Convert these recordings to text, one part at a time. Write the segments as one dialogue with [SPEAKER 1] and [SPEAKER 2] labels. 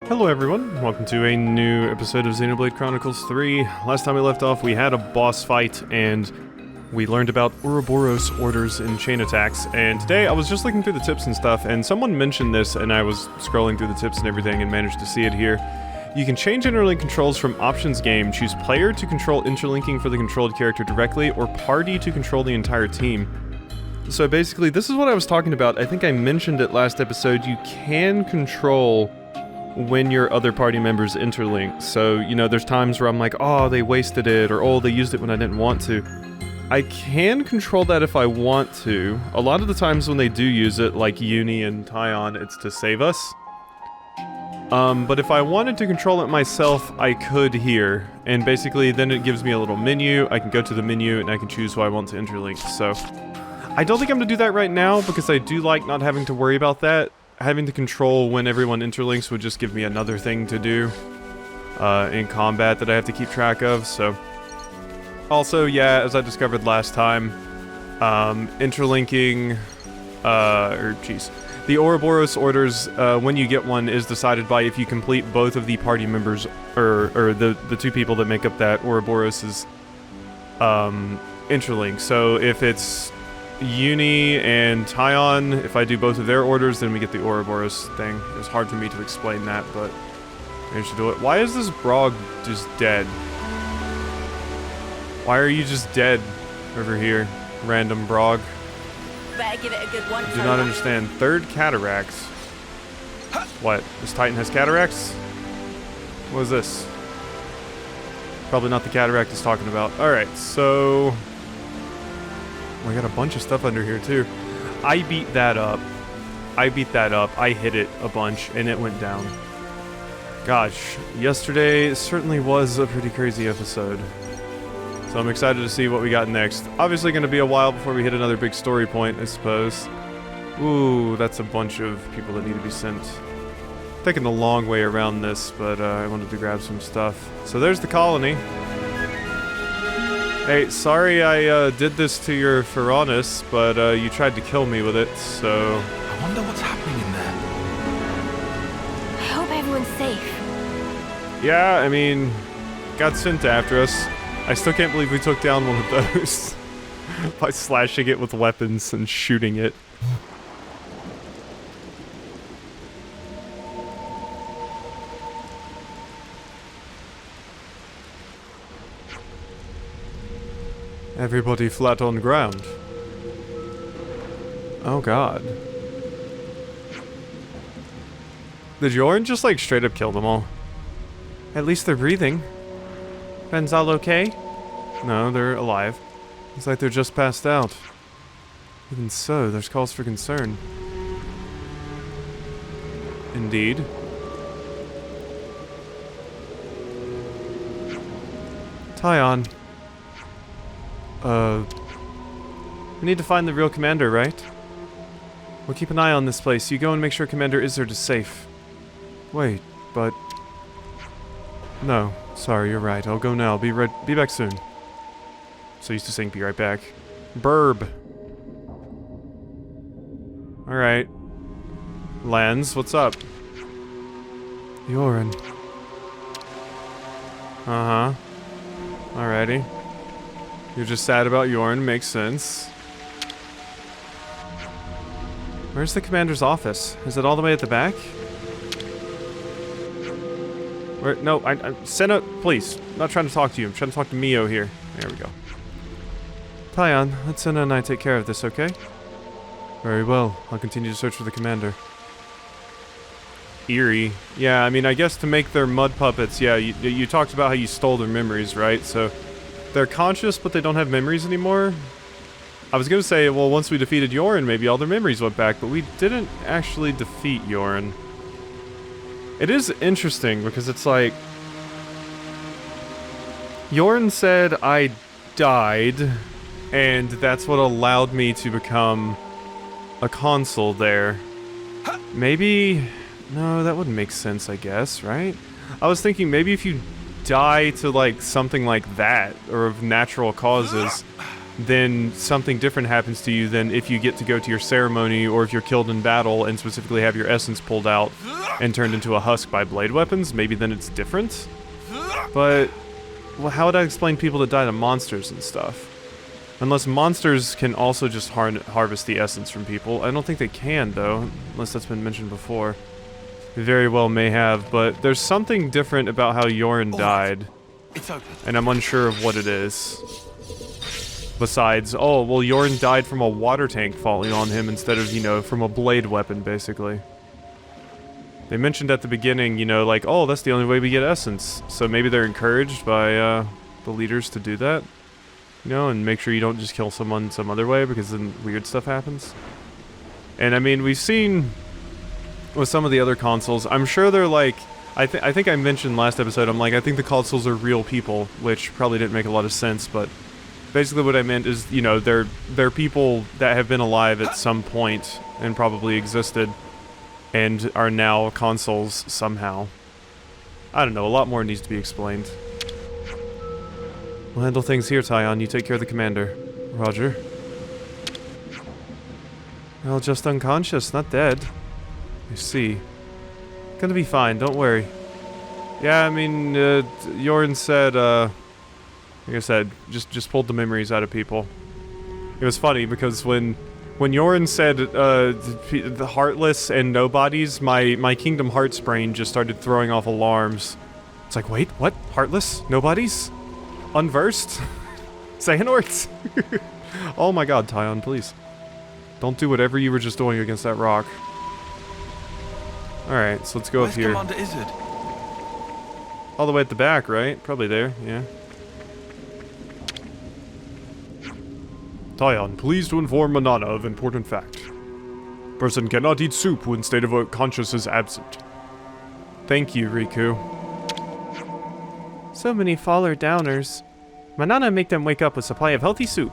[SPEAKER 1] Hello everyone, welcome to a new episode of Xenoblade Chronicles 3. Last time we left off, we had a boss fight, and we learned about Ouroboros orders and chain attacks, and today I was just looking through the tips and stuff, and someone mentioned this, and I was scrolling through the tips and everything and managed to see it here. You can change interlink controls from Options Game, choose Player to control interlinking for the controlled character directly, or Party to control the entire team. So basically, this is what I was talking about. I think I mentioned it last episode. You can control when your other party members interlink. So, you know, there's times where I'm like, oh, they wasted it, or oh, they used it when I didn't want to. I can control that if I want to. A lot of the times when they do use it, like Uni and Taion, it's to save us. But if I wanted to control it myself, I could here. And basically, then it gives me a little menu. I can go to the menu and I can choose who I want to interlink. So, I don't think I'm going to do that right now because I do like not having to worry about that. Having to control when everyone interlinks would just give me another thing to do in combat that I have to keep track of, so. Also, yeah, as I discovered last time, interlinking, the Ouroboros orders, when you get one, is decided by if you complete both of the party members, or the two people that make up that Ouroboros' interlink. So if it's Uni and Taion, if I do both of their orders, then we get the Ouroboros thing. It was hard for me to explain that, but I managed to do it. Why is this Brog just dead? Why are you just dead over here, random Brog?
[SPEAKER 2] Better give it a good one.
[SPEAKER 1] I do not understand. Third cataracts. What? This Titan has cataracts? What is this? Probably not the cataract he's talking about. Alright, so I got a bunch of stuff under here too. I beat that up. I hit it a bunch and it went down. Gosh, yesterday certainly was a pretty crazy episode. So I'm excited to see what we got next. Obviously going to be a while before we hit another big story point, I suppose. Ooh, that's a bunch of people that need to be sent. Taking the long way around this, but I wanted to grab some stuff. So there's the colony. Hey, sorry I did this to your Pharaonis, but you tried to kill me with it, so.
[SPEAKER 3] I wonder what's happening in there.
[SPEAKER 2] I hope everyone's safe.
[SPEAKER 1] Yeah, I mean, got sent after us. I still can't believe we took down one of those by slashing it with weapons and shooting it. Everybody flat on ground. Oh god. Did Dorin just like straight up kill them all? At least they're breathing. Friends all okay? No, they're alive. Looks like they're just passed out. Even so, there's cause for concern. Indeed. Taion. We need to find the real commander, right? We'll keep an eye on this place. You go and make sure Commander Izzard is safe. Wait, but no, sorry, you're right. I'll go now. Be back soon. So used to saying be right back. Burb. Alright. Lance, what's up? Dorin. Uh-huh. Alrighty. You're just sad about Dorin, makes sense. Where's the commander's office? Is it all the way at the back? Where? No, Senna, please. I'm not trying to talk to you. I'm trying to talk to Mio here. There we go. Taion, let Senna and I take care of this, okay? Very well. I'll continue to search for the commander. Eerie. Yeah, I mean, I guess to make their mud puppets, yeah, you talked about how you stole their memories, right? So they're conscious, but they don't have memories anymore? I was gonna say, well, once we defeated Dorin, maybe all their memories went back, but we didn't actually defeat Dorin. It is interesting, because it's like Dorin said I died, and that's what allowed me to become a consul there. Maybe. No, that wouldn't make sense, I guess, right? I was thinking maybe if you die to, like, something like that, or of natural causes, then something different happens to you than if you get to go to your ceremony, or if you're killed in battle and specifically have your essence pulled out. and turned into a husk by blade weapons, maybe then it's different. But, well, how would I explain people that die to monsters and stuff? Unless monsters can also just harvest the essence from people. I don't think they can, though, unless that's been mentioned before. They very well may have, but there's something different about how Dorin died.
[SPEAKER 3] It's open.
[SPEAKER 1] And I'm unsure of what it is. Besides, oh, well, Dorin died from a water tank falling on him instead of, you know, from a blade weapon, basically. They mentioned at the beginning, you know, like, oh, that's the only way we get essence. So maybe they're encouraged by the leaders to do that. You know, and make sure you don't just kill someone some other way, because then weird stuff happens. And I mean, we've seen with some of the other consoles, I'm sure they're like, I think I mentioned last episode, I'm like, I think the consoles are real people, which probably didn't make a lot of sense, but basically what I meant is, you know, they're people that have been alive at some point and probably existed and are now consoles somehow. I don't know, a lot more needs to be explained. We'll handle things here, Tyon. You take care of the commander. Roger. Well, just unconscious, not dead. I see. Gonna be fine, don't worry. Yeah, I mean, Dorin said, like I said, just pulled the memories out of people. It was funny, because when Dorin said, the Heartless and Nobodies, my Kingdom Hearts brain just started throwing off alarms. It's like, wait, what? Heartless? Nobodies? Unversed? Xehanorts? Oh my god, Tyon, please. Don't do whatever you were just doing against that rock. Alright, so let's go up here.
[SPEAKER 3] Commander Izzard?
[SPEAKER 1] All the way at the back, right? Probably there, yeah. Tyon, pleased to inform Manana of important fact. Person cannot eat soup when state of conscious is absent. Thank you, Riku. So many faller downers. Manana make them wake up with a supply of healthy soup.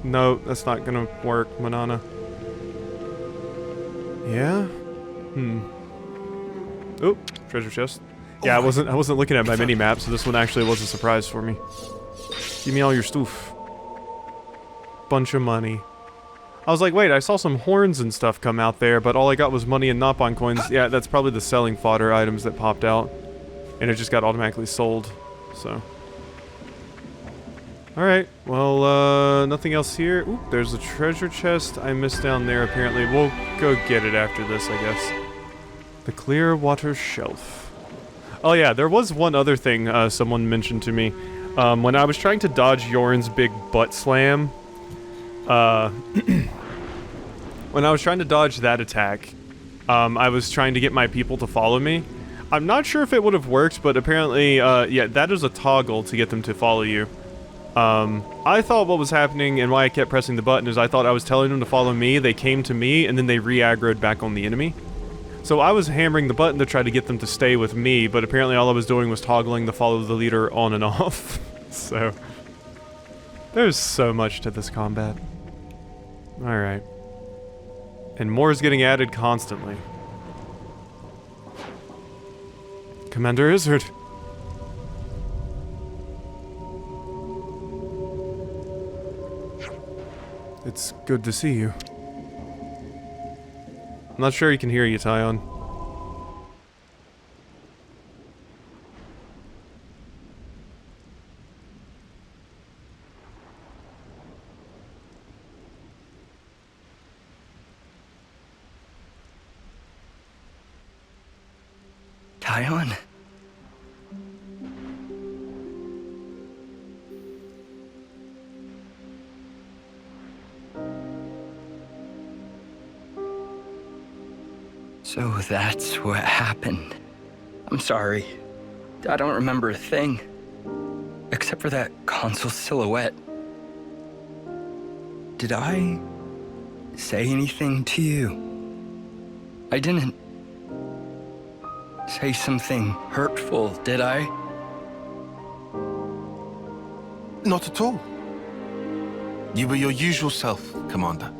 [SPEAKER 1] No, that's not gonna work, Manana. Yeah? Oh, treasure chest. Yeah, I wasn't looking at my mini map, so this one actually was a surprise for me. Give me all your stuff. Bunch of money. I was like, wait, I saw some horns and stuff come out there, but all I got was money and Nopon coins. Yeah, that's probably the selling fodder items that popped out. And it just got automatically sold, so. Alright, well, nothing else here. Ooh, there's a treasure chest I missed down there, apparently. We'll go get it after this, I guess. The clear water shelf. Oh yeah, there was one other thing someone mentioned to me. When I was trying to dodge Dorin's big butt slam, when I was trying to dodge that attack, I was trying to get my people to follow me. I'm not sure if it would have worked, but apparently, yeah, that is a toggle to get them to follow you. I thought what was happening and why I kept pressing the button is I thought I was telling them to follow me, they came to me, and then they re-aggroed back on the enemy. So I was hammering the button to try to get them to stay with me, but apparently all I was doing was toggling the follow the leader on and off. So, there's so much to this combat. Alright. And more is getting added constantly. Commander Izzard. It's good to see you. I'm not sure he can hear you, Tyon.
[SPEAKER 4] Tyon? So that's what happened. I'm sorry. I don't remember a thing. Except for that console silhouette. Did I say anything to you? I didn't say something hurtful, did I?
[SPEAKER 3] Not at all. You were your usual self, Commander.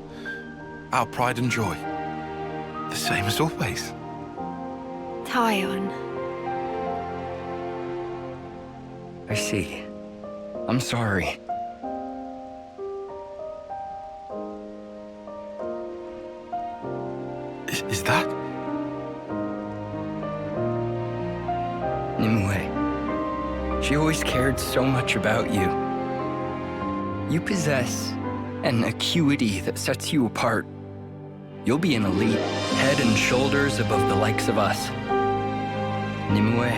[SPEAKER 3] Our pride and joy. The same as always.
[SPEAKER 2] Tyon.
[SPEAKER 4] I see. I'm sorry.
[SPEAKER 3] Is that?
[SPEAKER 4] Nimue. She always cared so much about you. You possess an acuity that sets you apart. You'll be an elite, head and shoulders above the likes of us. Nimue,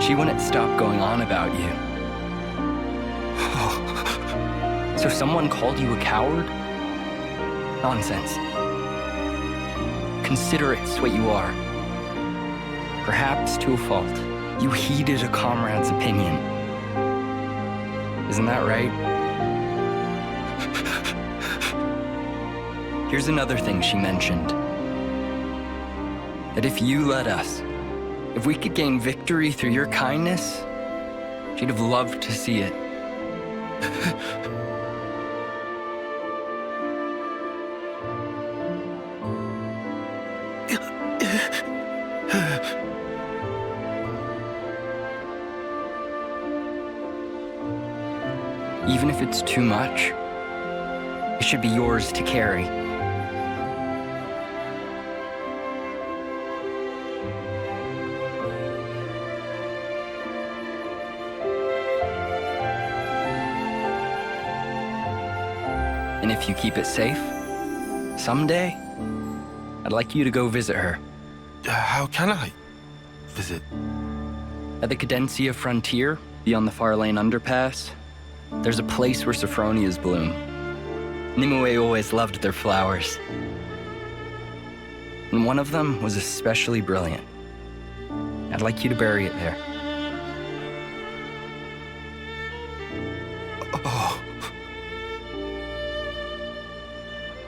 [SPEAKER 4] she wouldn't stop going on about you. So someone called you a coward? Nonsense. Consider it's what you are. Perhaps to a fault, you heeded a comrade's opinion. Isn't that right? Here's another thing she mentioned. That if you let us, if we could gain victory through your kindness, she'd have loved to see it. Even if it's too much, it should be yours to carry. And if you keep it safe, someday, I'd like you to go visit her.
[SPEAKER 3] How can I visit?
[SPEAKER 4] At the Cadencia frontier, beyond the Far Lane underpass, there's a place where sophronias bloom. Nimue always loved their flowers. And one of them was especially brilliant. I'd like you to bury it there.
[SPEAKER 3] Oh,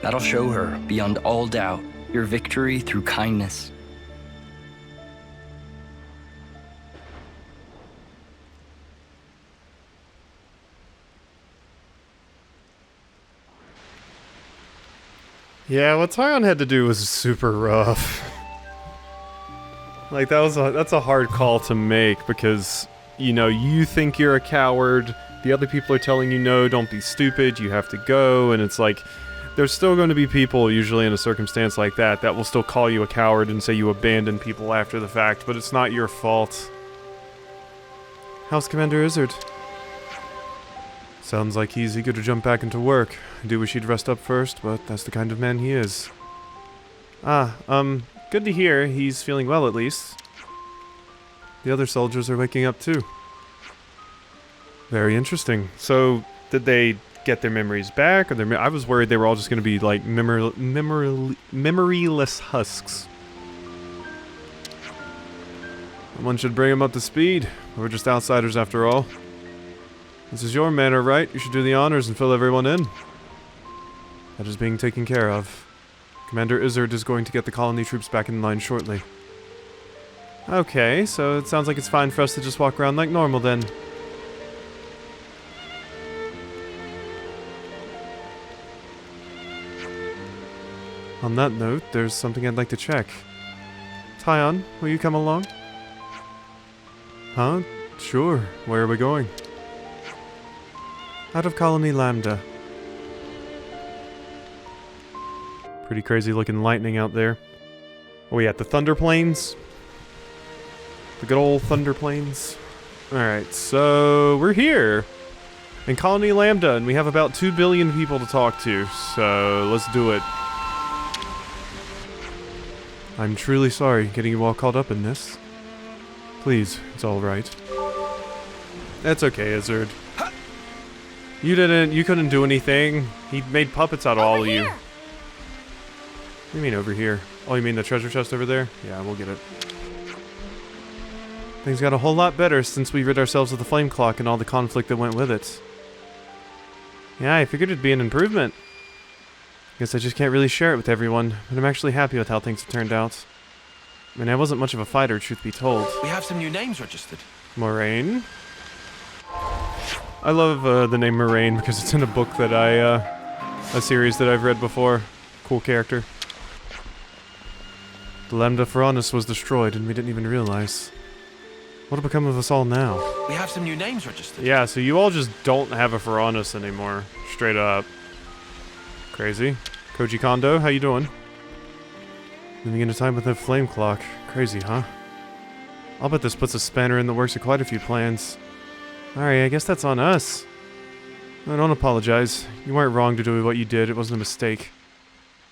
[SPEAKER 4] That'll show her, beyond all doubt, your victory through kindness.
[SPEAKER 1] Yeah, what Tyon had to do was super rough. Like, that's a hard call to make because, you know, you think you're a coward, the other people are telling you no, don't be stupid, you have to go, and it's like, there's still going to be people, usually in a circumstance like that, that will still call you a coward and say you abandoned people after the fact, but it's not your fault. How's Commander Izzard? Sounds like he's eager to jump back into work. I do wish he'd rest up first, but that's the kind of man he is. Good to hear. He's feeling well, at least. The other soldiers are waking up, too. Very interesting. So, did they get their memories back? Or I was worried they were all just going to be, like, memoryless husks. Someone should bring them up to speed. We're just outsiders, after all. This is your manor, right? You should do the honors and fill everyone in. That is being taken care of. Commander Izzard is going to get the colony troops back in line shortly. Okay, so it sounds like it's fine for us to just walk around like normal then. On that note, there's something I'd like to check. Tyon, will you come along? Huh? Sure. Where are we going? Out of Colony Lambda. Pretty crazy looking lightning out there. Oh yeah, the Thunder Plains. The good old Thunder Plains. Alright, so we're here in Colony Lambda, and we have about 2 billion people to talk to, so let's do it. I'm truly sorry getting you all caught up in this. Please, it's alright. That's okay, Izzard. You couldn't do anything. He made puppets out of all of you. What do you mean over here? Oh, you mean the treasure chest over there? Yeah, we'll get it. Things got a whole lot better since we rid ourselves of the flame clock and all the conflict that went with it. Yeah, I figured it'd be an improvement. Guess I just can't really share it with everyone, but I'm actually happy with how things have turned out. I mean, I wasn't much of a fighter, truth be told.
[SPEAKER 3] we have some new names registered.
[SPEAKER 1] Moraine. I love the name Moraine because it's in a book that a series that I've read before. Cool character. The Lambda Pharaonis was destroyed and we didn't even realize. What'll become of us all now?
[SPEAKER 3] We have some new names registered.
[SPEAKER 1] Yeah, so you all just don't have a Pharaonis anymore. Straight up. Crazy. Koji Kondo, how you doing? Living in a time with a flame clock. Crazy, huh? I'll bet this puts a spanner in the works of quite a few plans. Alright, I guess that's on us. I don't apologize. You weren't wrong to do what you did. It wasn't a mistake.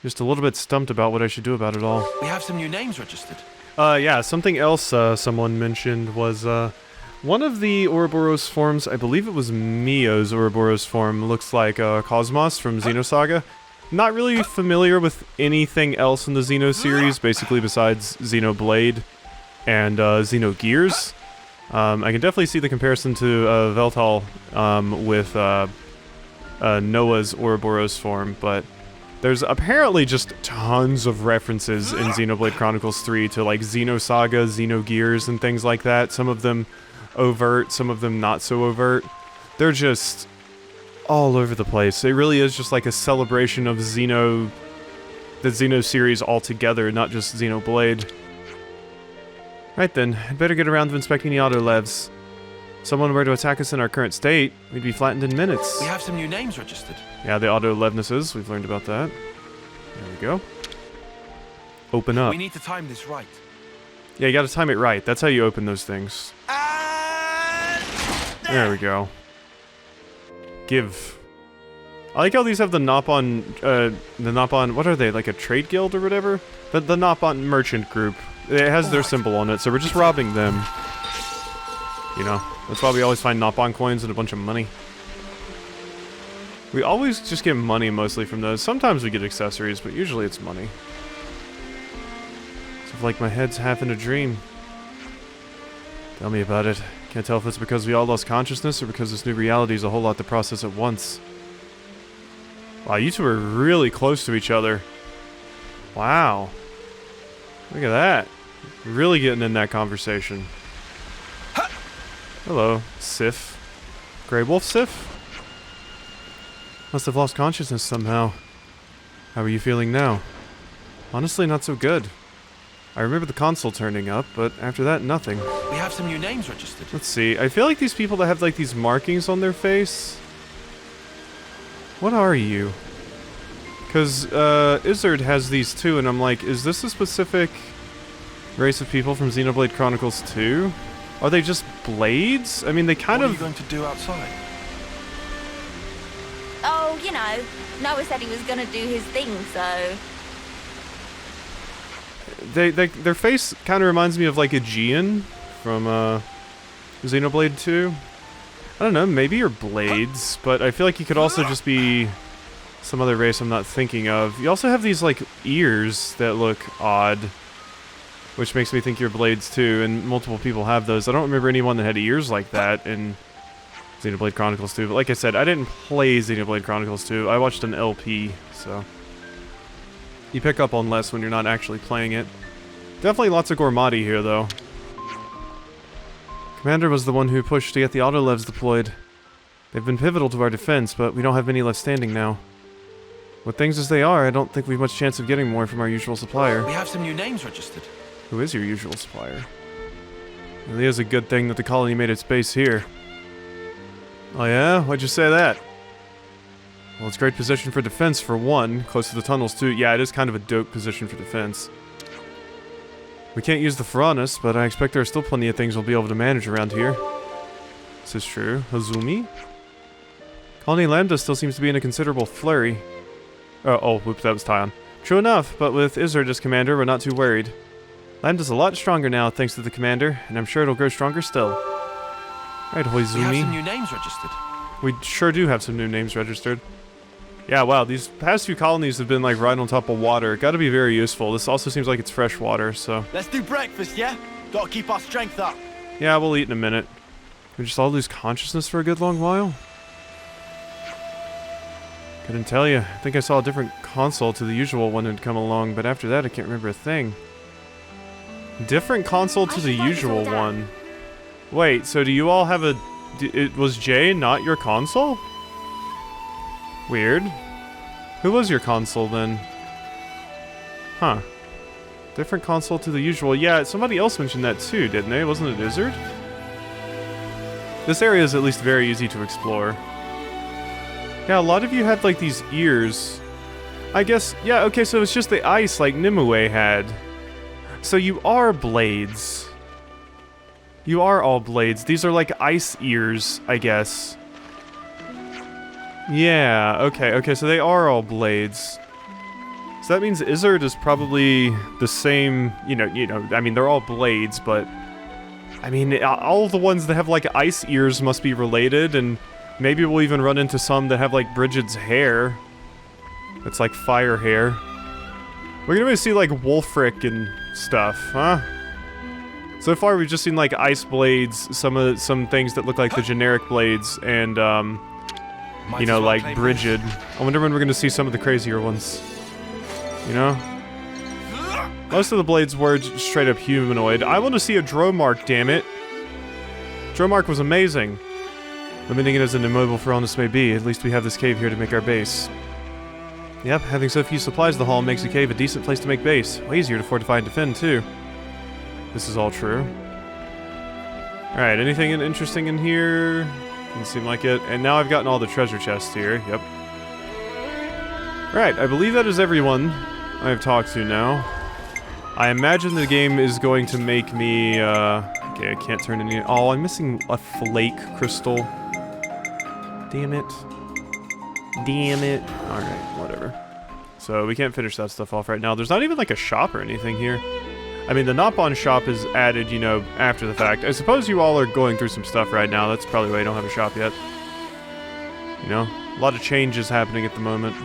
[SPEAKER 1] Just a little bit stumped about what I should do about it all.
[SPEAKER 3] We have some new names registered.
[SPEAKER 1] Yeah, something else someone mentioned was, one of the Ouroboros forms, I believe it was Mio's Ouroboros form, looks like Cosmos from Xenosaga. Not really familiar with anything else in the Xeno series, basically besides Xenoblade and Xenogears. I can definitely see the comparison to Veltal with Noah's Ouroboros form, but there's apparently just tons of references in Xenoblade Chronicles 3 to like Xenosaga, Xenogears, and things like that. Some of them overt, some of them not so overt. They're just all over the place. It really is just like a celebration of the Xeno series altogether, not just Xenoblade. Right then, I'd better get around to inspecting the autolevs. If someone were to attack us in our current state, we'd be flattened in minutes.
[SPEAKER 3] We have some new names registered.
[SPEAKER 1] Yeah, the autolevnesses, we've learned about that. There we go. Open up.
[SPEAKER 3] We need to time this right.
[SPEAKER 1] Yeah, you gotta time it right. That's how you open those things. There we go. Give. I like how these have the Nopon, what are they, like a trade guild or whatever? The Nopon merchant group. It has their symbol on it, so we're just robbing them. You know, that's why we always find Nopon coins and a bunch of money. We always just get money mostly from those. Sometimes we get accessories, but usually it's money. It's like my head's half in a dream. Tell me about it. Can't tell if it's because we all lost consciousness or because this new reality is a whole lot to process at once. Wow, you two are really close to each other. Wow. Look at that. Really getting in that conversation. Hello, Sif. Grey Wolf Sif? Must have lost consciousness somehow. How are you feeling now? Honestly, not so good. I remember the console turning up, but after that, nothing.
[SPEAKER 3] We have some new names registered.
[SPEAKER 1] Let's see. I feel like these people that have like these markings on their face. What are you? Because Izzard has these too, and I'm like, is this a specific race of people from Xenoblade Chronicles 2? Are they just blades? I mean, they kind of...
[SPEAKER 3] What are you going to do outside?
[SPEAKER 2] Oh, you know, Noah said he was gonna do his thing, so...
[SPEAKER 1] Their face kind of reminds me of like Aegean from Xenoblade 2. I don't know, maybe you're blades, but I feel like you could also just be some other race I'm not thinking of. You also have these like ears that look odd, which makes me think you're blades too, and multiple people have those. I don't remember anyone that had ears like that in Xenoblade Chronicles 2, but like I said, I didn't play Xenoblade Chronicles 2. I watched an LP, so... You pick up on less when you're not actually playing it. Definitely lots of Gormati here, though. Commander was the one who pushed to get the autolevs deployed. They've been pivotal to our defense, but we don't have many left standing now. With things as they are, I don't think we've much chance of getting more from our usual supplier.
[SPEAKER 3] We have some new names registered.
[SPEAKER 1] Who is your usual supplier? It really is a good thing that the colony made its base here. Oh yeah? Why'd you say that? Well, it's a great position for defense, for one. Close to the tunnels, too. Yeah, it is kind of a dope position for defense. We can't use the Furanas, but I expect there are still plenty of things we'll be able to manage around here. This is true. Hazumi? Colony Lambda still seems to be in a considerable flurry. Oh, whoops, that was Tyon. True enough, but with Izzard as commander, we're not too worried. Lambda's a lot stronger now, thanks to the commander, and I'm sure it'll grow stronger still. Right, Hoizumi.
[SPEAKER 3] We have some new names registered.
[SPEAKER 1] We sure do have some new names registered. Yeah, wow, these past few colonies have been like right on top of water. Gotta be very useful. This also seems like it's fresh water, so...
[SPEAKER 5] Let's do breakfast, yeah? Gotta keep our strength up.
[SPEAKER 1] Yeah, we'll eat in a minute. We just all lose consciousness for a good long while? Couldn't tell you. I think I saw a different console to the usual one had come along, but after that I can't remember a thing. Different console to the usual one. Wait, so do you all have a... was Jay not your console? Weird. Who was your console then? Huh. Different console to the usual. Yeah, somebody else mentioned that too, didn't they? Wasn't it Izzard? This area is at least very easy to explore. Yeah, a lot of you had like these ears. I guess, yeah, okay, so it's just the ice like Nimue had. So you are blades. You are all blades. These are like ice ears, I guess. Yeah, okay, so they are all blades. So that means Izzard is probably the same, you know, I mean, they're all blades, but... I mean, all of the ones that have, like, ice ears must be related, and maybe we'll even run into some that have, like, Bridget's hair. That's, like, fire hair. We're gonna see, like, Wolfric and stuff, huh? So far, we've just seen, like, ice blades, some things that look like the generic blades, and, you know, like, Bridget. I wonder when we're gonna see some of the crazier ones. You know? Most of the blades were straight up humanoid. I want to see a Dromark, damn it. Dromark was amazing. Limiting it as an immobile for all this may be, at least we have this cave here to make our base. Yep, having so few supplies in the hall makes the cave a decent place to make base. Way easier to fortify and defend, too. This is all true. Alright, anything interesting in here? Doesn't seem like it. And now I've gotten all the treasure chests here, yep. Alright, I believe that is everyone I've talked to now. I imagine the game is going to make me, okay, I can't turn any... Oh, I'm missing a flake crystal. Damn it. Damn it. Alright, whatever. So, we can't finish that stuff off right now. There's not even, like, a shop or anything here. I mean, the Nopon shop is added, you know, after the fact. I suppose you all are going through some stuff right now. That's probably why you don't have a shop yet. You know? A lot of changes happening at the moment.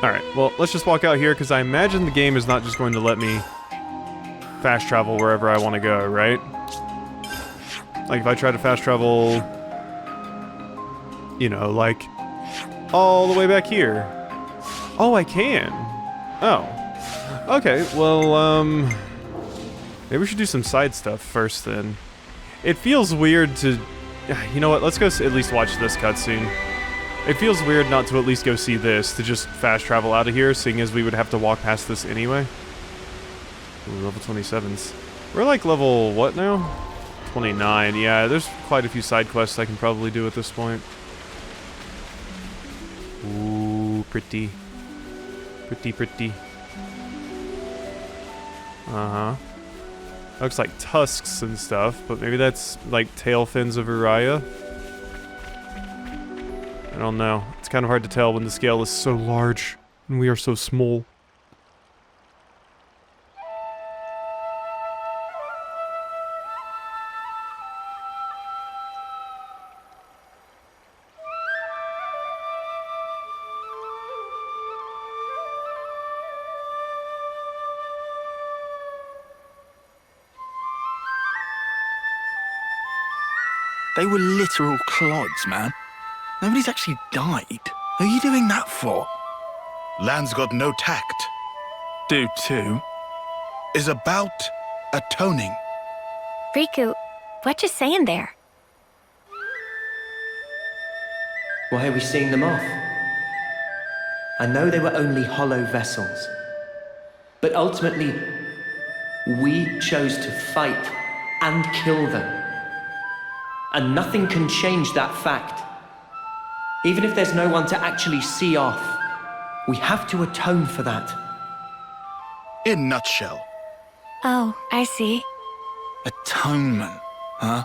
[SPEAKER 1] Alright, well, let's just walk out here, because I imagine the game is not just going to let me fast travel wherever I want to go, right? Like, if I try to fast travel, you know, like, all the way back here. Oh, I can. Oh. Okay, well, maybe we should do some side stuff first, then. It feels weird to... You know what, let's go at least watch this cutscene. It feels weird not to at least go see this, to just fast travel out of here, seeing as we would have to walk past this anyway. Ooh, level 27s. We're like level, what now? 29, yeah, there's quite a few side quests I can probably do at this point. Ooh, pretty. Pretty. Uh-huh. Looks like tusks and stuff, but maybe that's like tail fins of Uriah. I don't know. It's kind of hard to tell when the scale is so large and we are so small.
[SPEAKER 3] They were literal clods, man. Nobody's actually died. Who are you doing that for? Land's got no tact. Do too. Is about atoning.
[SPEAKER 2] Riku, what you saying there?
[SPEAKER 6] Why are we seeing them off? I know they were only hollow vessels, but ultimately, we chose to fight and kill them. And nothing can change that fact. Even if there's no one to actually see off, we have to atone for that.
[SPEAKER 3] In a nutshell.
[SPEAKER 2] Oh, I see.
[SPEAKER 3] Atonement, huh?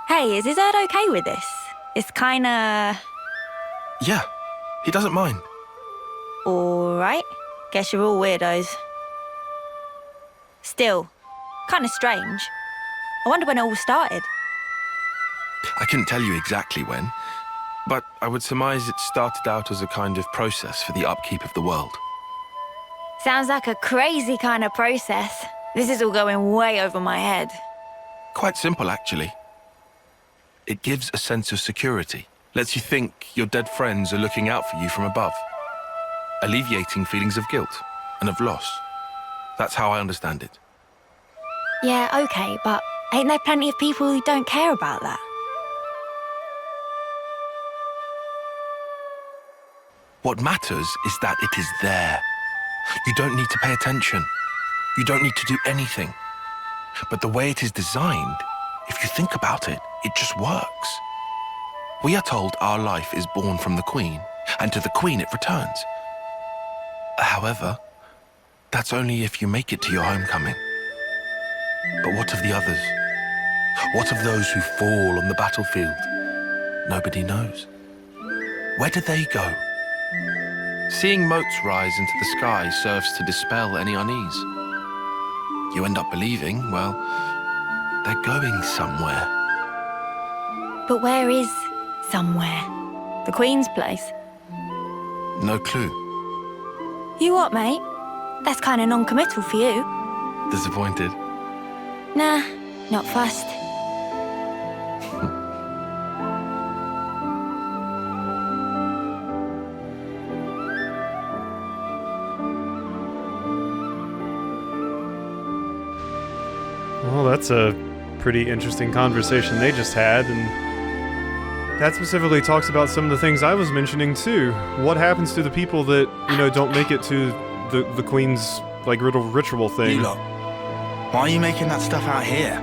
[SPEAKER 2] Hey, is Izzard okay with this? It's kinda...
[SPEAKER 3] Yeah, he doesn't mind.
[SPEAKER 2] Alright. Guess you're all weirdos. Still, kinda strange. I wonder when it all started.
[SPEAKER 3] I couldn't tell you exactly when, but I would surmise it started out as a kind of process for the upkeep of the world.
[SPEAKER 2] Sounds like a crazy kind of process. This is all going way over my head.
[SPEAKER 3] Quite simple, actually. It gives a sense of security. Lets you think your dead friends are looking out for you from above. Alleviating feelings of guilt and of loss. That's how I understand it.
[SPEAKER 2] Yeah, okay, but ain't there plenty of people who don't care about that?
[SPEAKER 3] What matters is that it is there. You don't need to pay attention. You don't need to do anything. But the way it is designed, if you think about it, it just works. We are told our life is born from the Queen, and to the Queen it returns. However, that's only if you make it to your homecoming. But what of the others? What of those who fall on the battlefield? Nobody knows. Where do they go? Seeing motes rise into the sky serves to dispel any unease. You end up believing, well, they're going somewhere.
[SPEAKER 2] But where is somewhere? The Queen's place?
[SPEAKER 3] No clue.
[SPEAKER 2] You what, mate? That's kind of non-committal for you.
[SPEAKER 3] Disappointed?
[SPEAKER 2] Nah, not fussed.
[SPEAKER 1] Well, that's a pretty interesting conversation they just had, and that specifically talks about some of the things I was mentioning too. What happens to the people that, don't make it to the Queen's, ritual thing?
[SPEAKER 5] You lot, why are you making that stuff out here?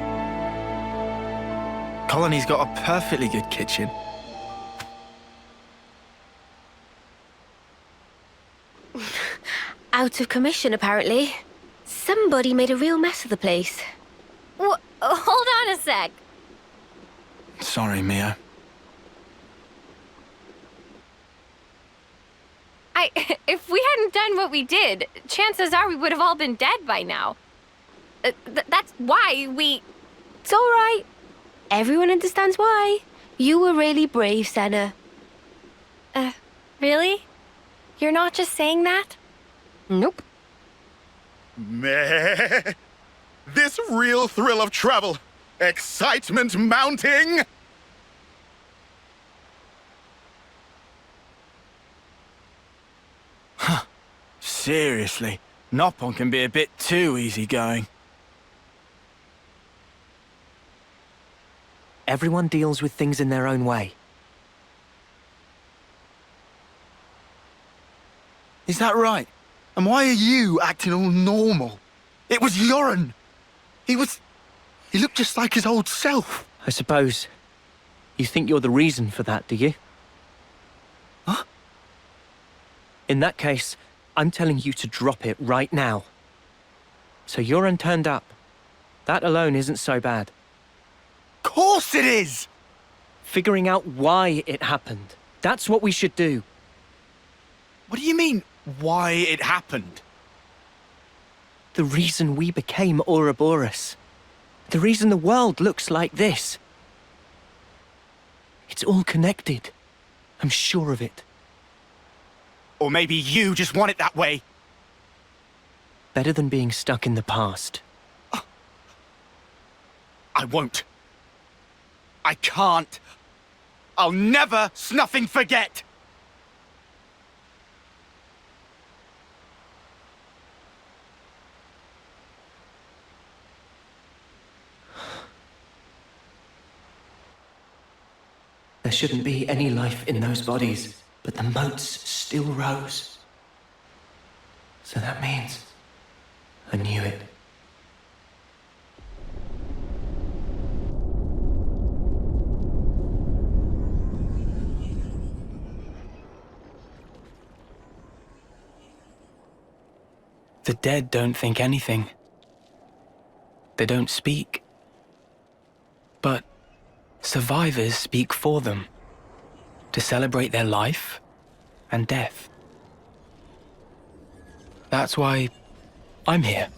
[SPEAKER 5] Colony's got a perfectly good kitchen.
[SPEAKER 7] Out of commission, apparently. Somebody made a real mess of the place. Hold on a sec.
[SPEAKER 5] Sorry, Mio.
[SPEAKER 7] If we hadn't done what we did, chances are we would have all been dead by now. That's why we... It's all right. Everyone understands why. You were really brave, Senna. Really? You're not just saying that? Nope.
[SPEAKER 8] Meh. This real thrill of travel. Excitement mounting.
[SPEAKER 5] Seriously, Noppon can be a bit too easygoing.
[SPEAKER 6] Everyone deals with things in their own way.
[SPEAKER 5] Is that right? And why are you acting all normal? It was Yoren. He looked just like his old self.
[SPEAKER 6] I suppose you think you're the reason for that, do you?
[SPEAKER 5] Huh?
[SPEAKER 6] In that case, I'm telling you to drop it right now. So Yoren turned up. That alone isn't so bad.
[SPEAKER 5] Course it is!
[SPEAKER 6] Figuring out why it happened. That's what we should do.
[SPEAKER 5] What do you mean, why it happened?
[SPEAKER 6] The reason we became Ouroboros. The reason the world looks like this. It's all connected. I'm sure of it.
[SPEAKER 5] Or maybe you just want it that way.
[SPEAKER 6] Better than being stuck in the past.
[SPEAKER 5] I won't. I can't. I'll never snuffing forget.
[SPEAKER 6] There shouldn't be any life in those bodies, but the motes still rose. So that means I knew it.
[SPEAKER 4] The dead don't think anything. They don't speak. But survivors speak for them, to celebrate their life and death. That's why I'm here.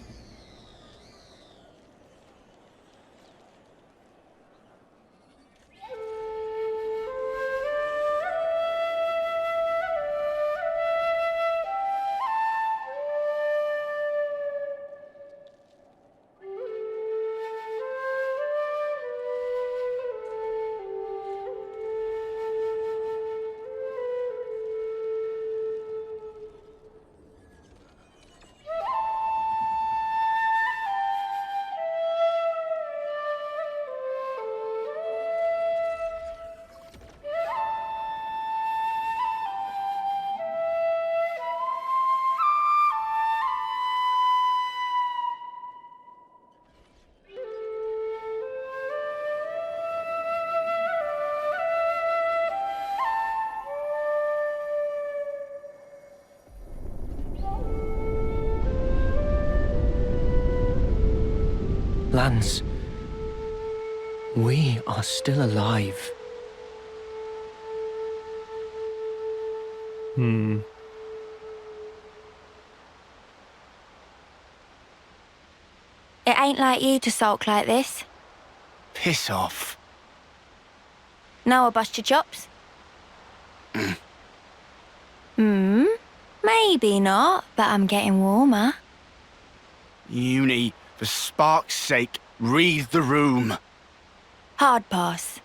[SPEAKER 6] Lance, we are still alive.
[SPEAKER 2] It ain't like you to sulk like this.
[SPEAKER 5] Piss off.
[SPEAKER 2] Noah bust your chops? Maybe not, but I'm getting warmer.
[SPEAKER 5] Uni, for spark's sake, read the room.
[SPEAKER 2] Hard pass.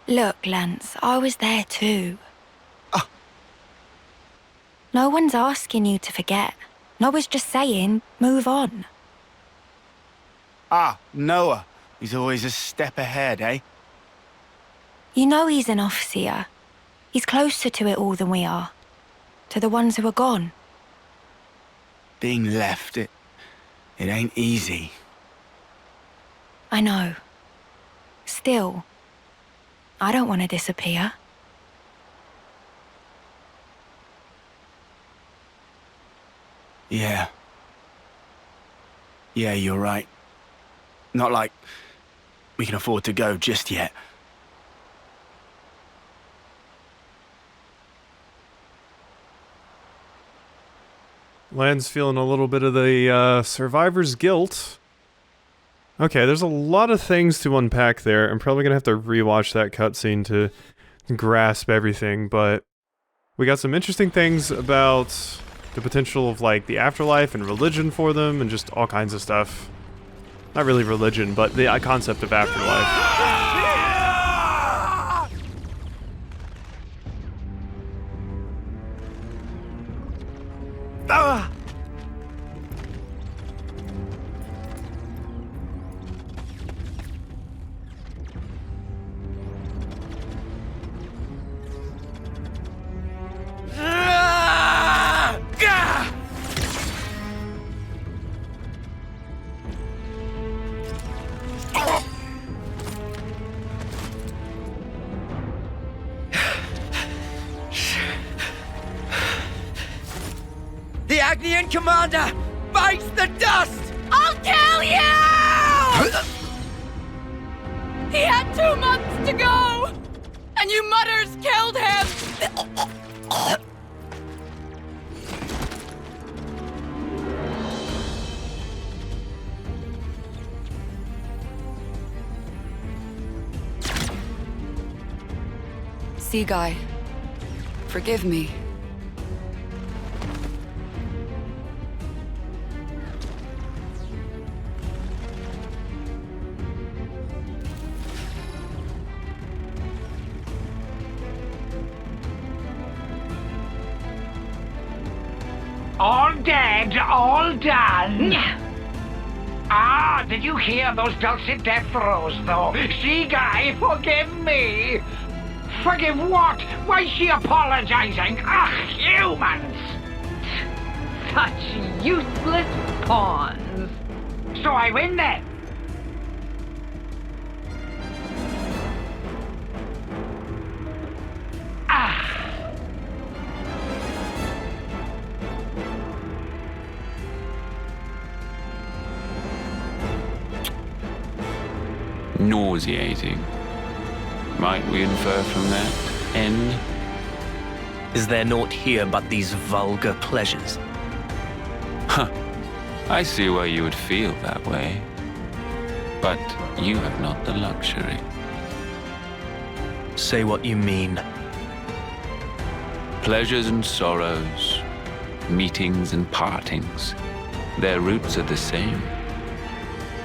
[SPEAKER 2] Look, Lance, I was there too. No one's asking you to forget. Noah's just saying, move on.
[SPEAKER 5] Noah. He's always a step ahead, eh?
[SPEAKER 2] You know he's an overseer. He's closer to it all than we are. To the ones who are gone.
[SPEAKER 5] Being left, it ain't easy.
[SPEAKER 2] I know. Still, I don't want to disappear.
[SPEAKER 5] Yeah. Yeah, you're right. Not like we can afford to go just yet.
[SPEAKER 1] Lan's feeling a little bit of the survivor's guilt. Okay, there's a lot of things to unpack there. I'm probably gonna have to rewatch that cutscene to grasp everything, but we got some interesting things about the potential of, like, the afterlife and religion for them, and just all kinds of stuff. Not really religion, but the concept of afterlife.
[SPEAKER 9] The Agnian commander bites the dust!
[SPEAKER 7] I'll kill you! He had 2 months to go! And you mutters killed him!
[SPEAKER 10] Sea Guy, forgive me.
[SPEAKER 11] All dead, all done. Did you hear those dulcet death throes, though? Sea Guy, forgive me. Forgive what? Why's she apologizing? Humans!
[SPEAKER 12] Such useless pawns.
[SPEAKER 11] So I win then.
[SPEAKER 13] Nauseating. Might we infer from that end?
[SPEAKER 6] Is there naught here but these vulgar pleasures?
[SPEAKER 13] Huh. I see why you would feel that way. But you have not the luxury.
[SPEAKER 6] Say what you mean.
[SPEAKER 13] Pleasures and sorrows, meetings and partings, their roots are the same.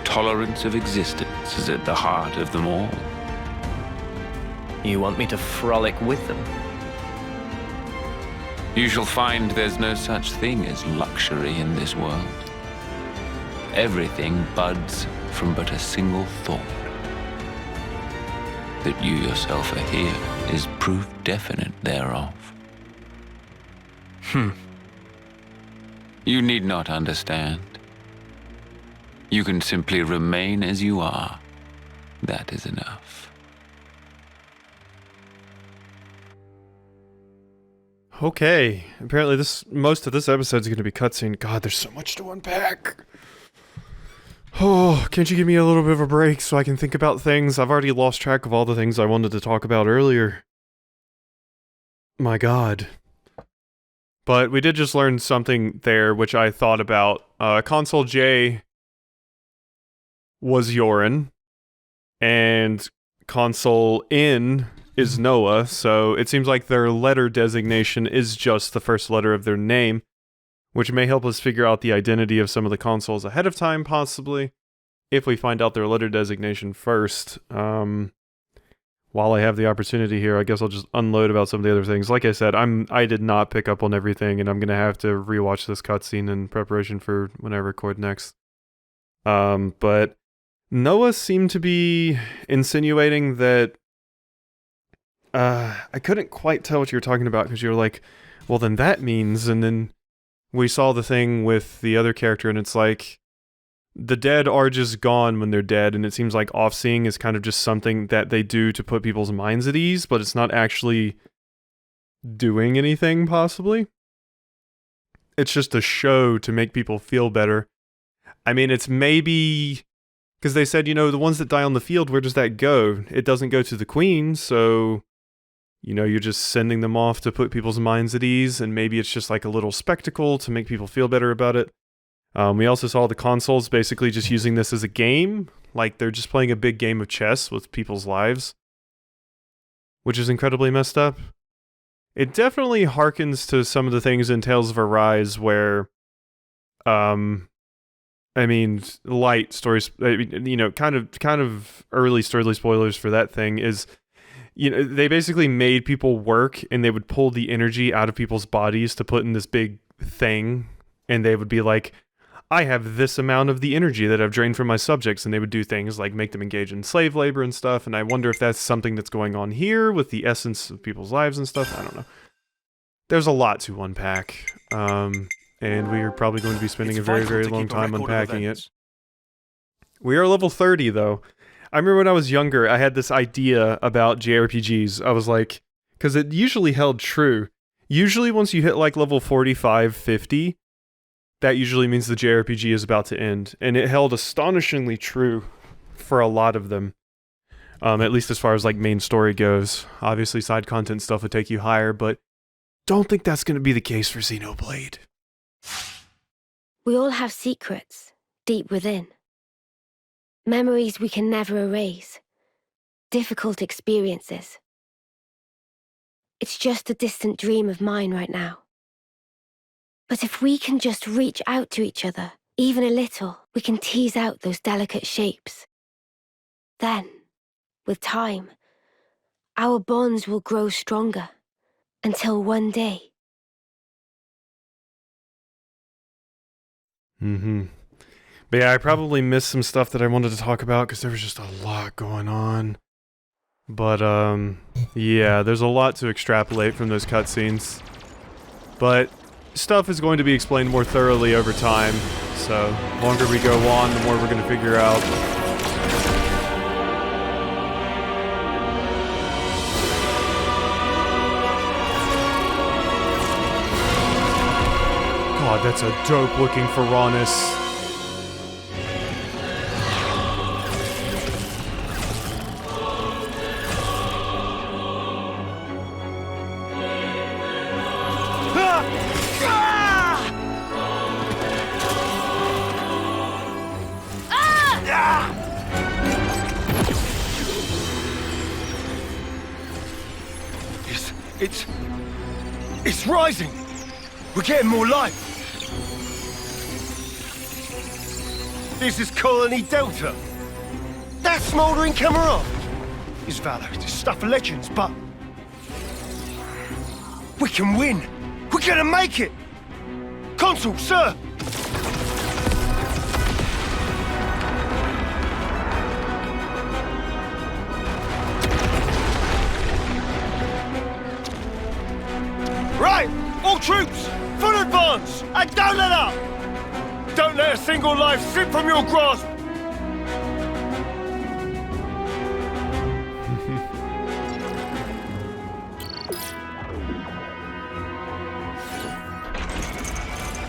[SPEAKER 13] Tolerance of existence is at the heart of them all.
[SPEAKER 6] You want me to frolic with them?
[SPEAKER 13] You shall find there's no such thing as luxury in this world. Everything buds from but a single thought. That you yourself are here is proof definite thereof. You need not understand. You can simply remain as you are. That is enough.
[SPEAKER 1] Okay, apparently most of this episode is going to be cutscene. God, there's so much to unpack. Oh, can't you give me a little bit of a break so I can think about things? I've already lost track of all the things I wanted to talk about earlier. My god. But we did just learn something there, which I thought about. Console J was Yorin, and Console N is Noah, so it seems like their letter designation is just the first letter of their name, which may help us figure out the identity of some of the consoles ahead of time, possibly, if we find out their letter designation first. While I have the opportunity here, I guess I'll just unload about some of the other things. Like I said, I did not pick up on everything, and I'm gonna have to rewatch this cutscene in preparation for when I record next. But Noah seemed to be insinuating that I couldn't quite tell what you were talking about, because you were like, well then that means, and then we saw the thing with the other character, and it's like, the dead are just gone when they're dead, and it seems like off-seeing is kind of just something that they do to put people's minds at ease, but it's not actually doing anything, possibly. It's just a show to make people feel better. I mean, it's maybe... because they said, you know, the ones that die on the field, where does that go? It doesn't go to the queen, so... you know, you're just sending them off to put people's minds at ease, and maybe it's just like a little spectacle to make people feel better about it. We also saw the consoles basically just using this as a game, like they're just playing a big game of chess with people's lives, which is incredibly messed up. It definitely harkens to some of the things in Tales of Arise where, I mean, light stories, you know, kind of early spoilers for that thing is, you know, they basically made people work, and they would pull the energy out of people's bodies to put in this big thing, and they would be like, I have this amount of the energy that I've drained from my subjects, and they would do things like make them engage in slave labor and stuff, and I wonder if that's something that's going on here with the essence of people's lives and stuff. I don't know. There's a lot to unpack, and we are probably going to be spending a very, very long time unpacking it. We are level 30, though. I remember when I was younger, I had this idea about JRPGs. I was like, because it usually held true. Usually once you hit like level 45, 50, that usually means the JRPG is about to end. And it held astonishingly true for a lot of them. At least as far as like main story goes. Obviously side content stuff would take you higher, but don't think that's going to be the case for Xenoblade.
[SPEAKER 14] We all have secrets, deep within. Memories we can never erase. Difficult experiences. It's just a distant dream of mine right now. But if we can just reach out to each other, even a little, we can tease out those delicate shapes. Then, with time, our bonds will grow stronger, until one day.
[SPEAKER 1] But yeah, I probably missed some stuff that I wanted to talk about, because there was just a lot going on. But, yeah, there's a lot to extrapolate from those cutscenes. But stuff is going to be explained more thoroughly over time, so the longer we go on, the more we're going to figure out. God, that's a dope-looking Ferranis.
[SPEAKER 15] It's rising! We're getting more light! This is Colony Delta. That smouldering Cammuravi. His valor is stuff of legends, but... we can win! We're gonna make it! Consul, sir! Right! All troops! Full advance! And don't let up! Don't let a single life slip from your grasp!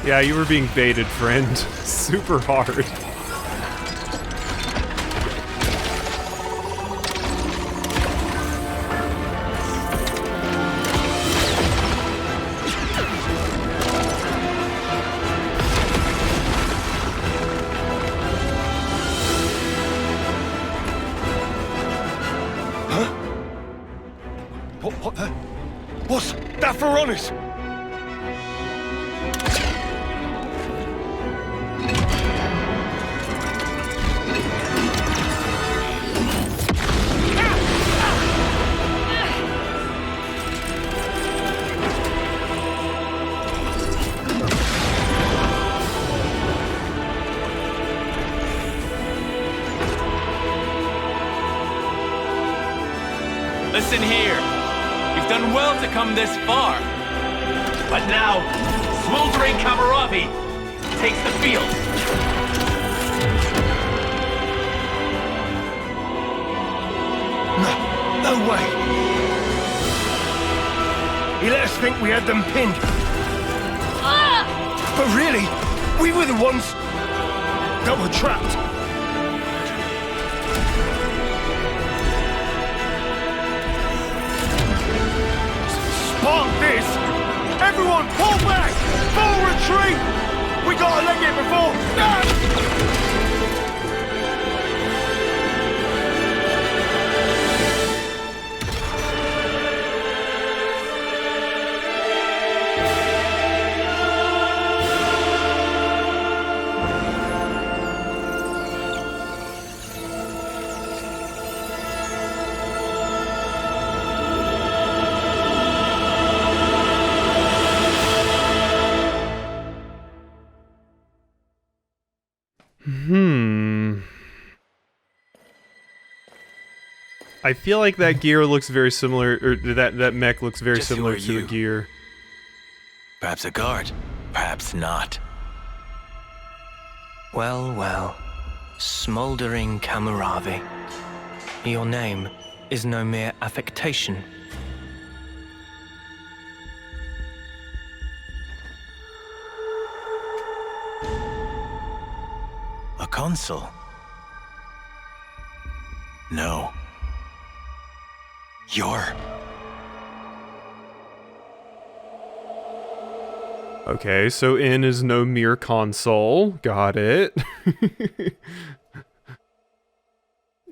[SPEAKER 1] Yeah, you were being baited, friend. Super hard.
[SPEAKER 15] promise.
[SPEAKER 16] Listen here. You've done well to come this far. But now, smoldering Cammuravi takes the field.
[SPEAKER 15] No way. He let us think we had them pinned. But really, we were the ones that were trapped. Spark this! Everyone pull back! Full retreat! We gotta leg it before...
[SPEAKER 1] I feel like that gear looks very similar, or that mech looks very
[SPEAKER 3] Just who
[SPEAKER 1] similar
[SPEAKER 3] are
[SPEAKER 1] to
[SPEAKER 3] you?
[SPEAKER 1] the gear.
[SPEAKER 3] Perhaps a guard, perhaps not.
[SPEAKER 6] Well, well. Smoldering Cammuravi. Your name is no mere affectation.
[SPEAKER 3] A consul? No. You're...
[SPEAKER 1] Okay, so N is no mere console. Got it.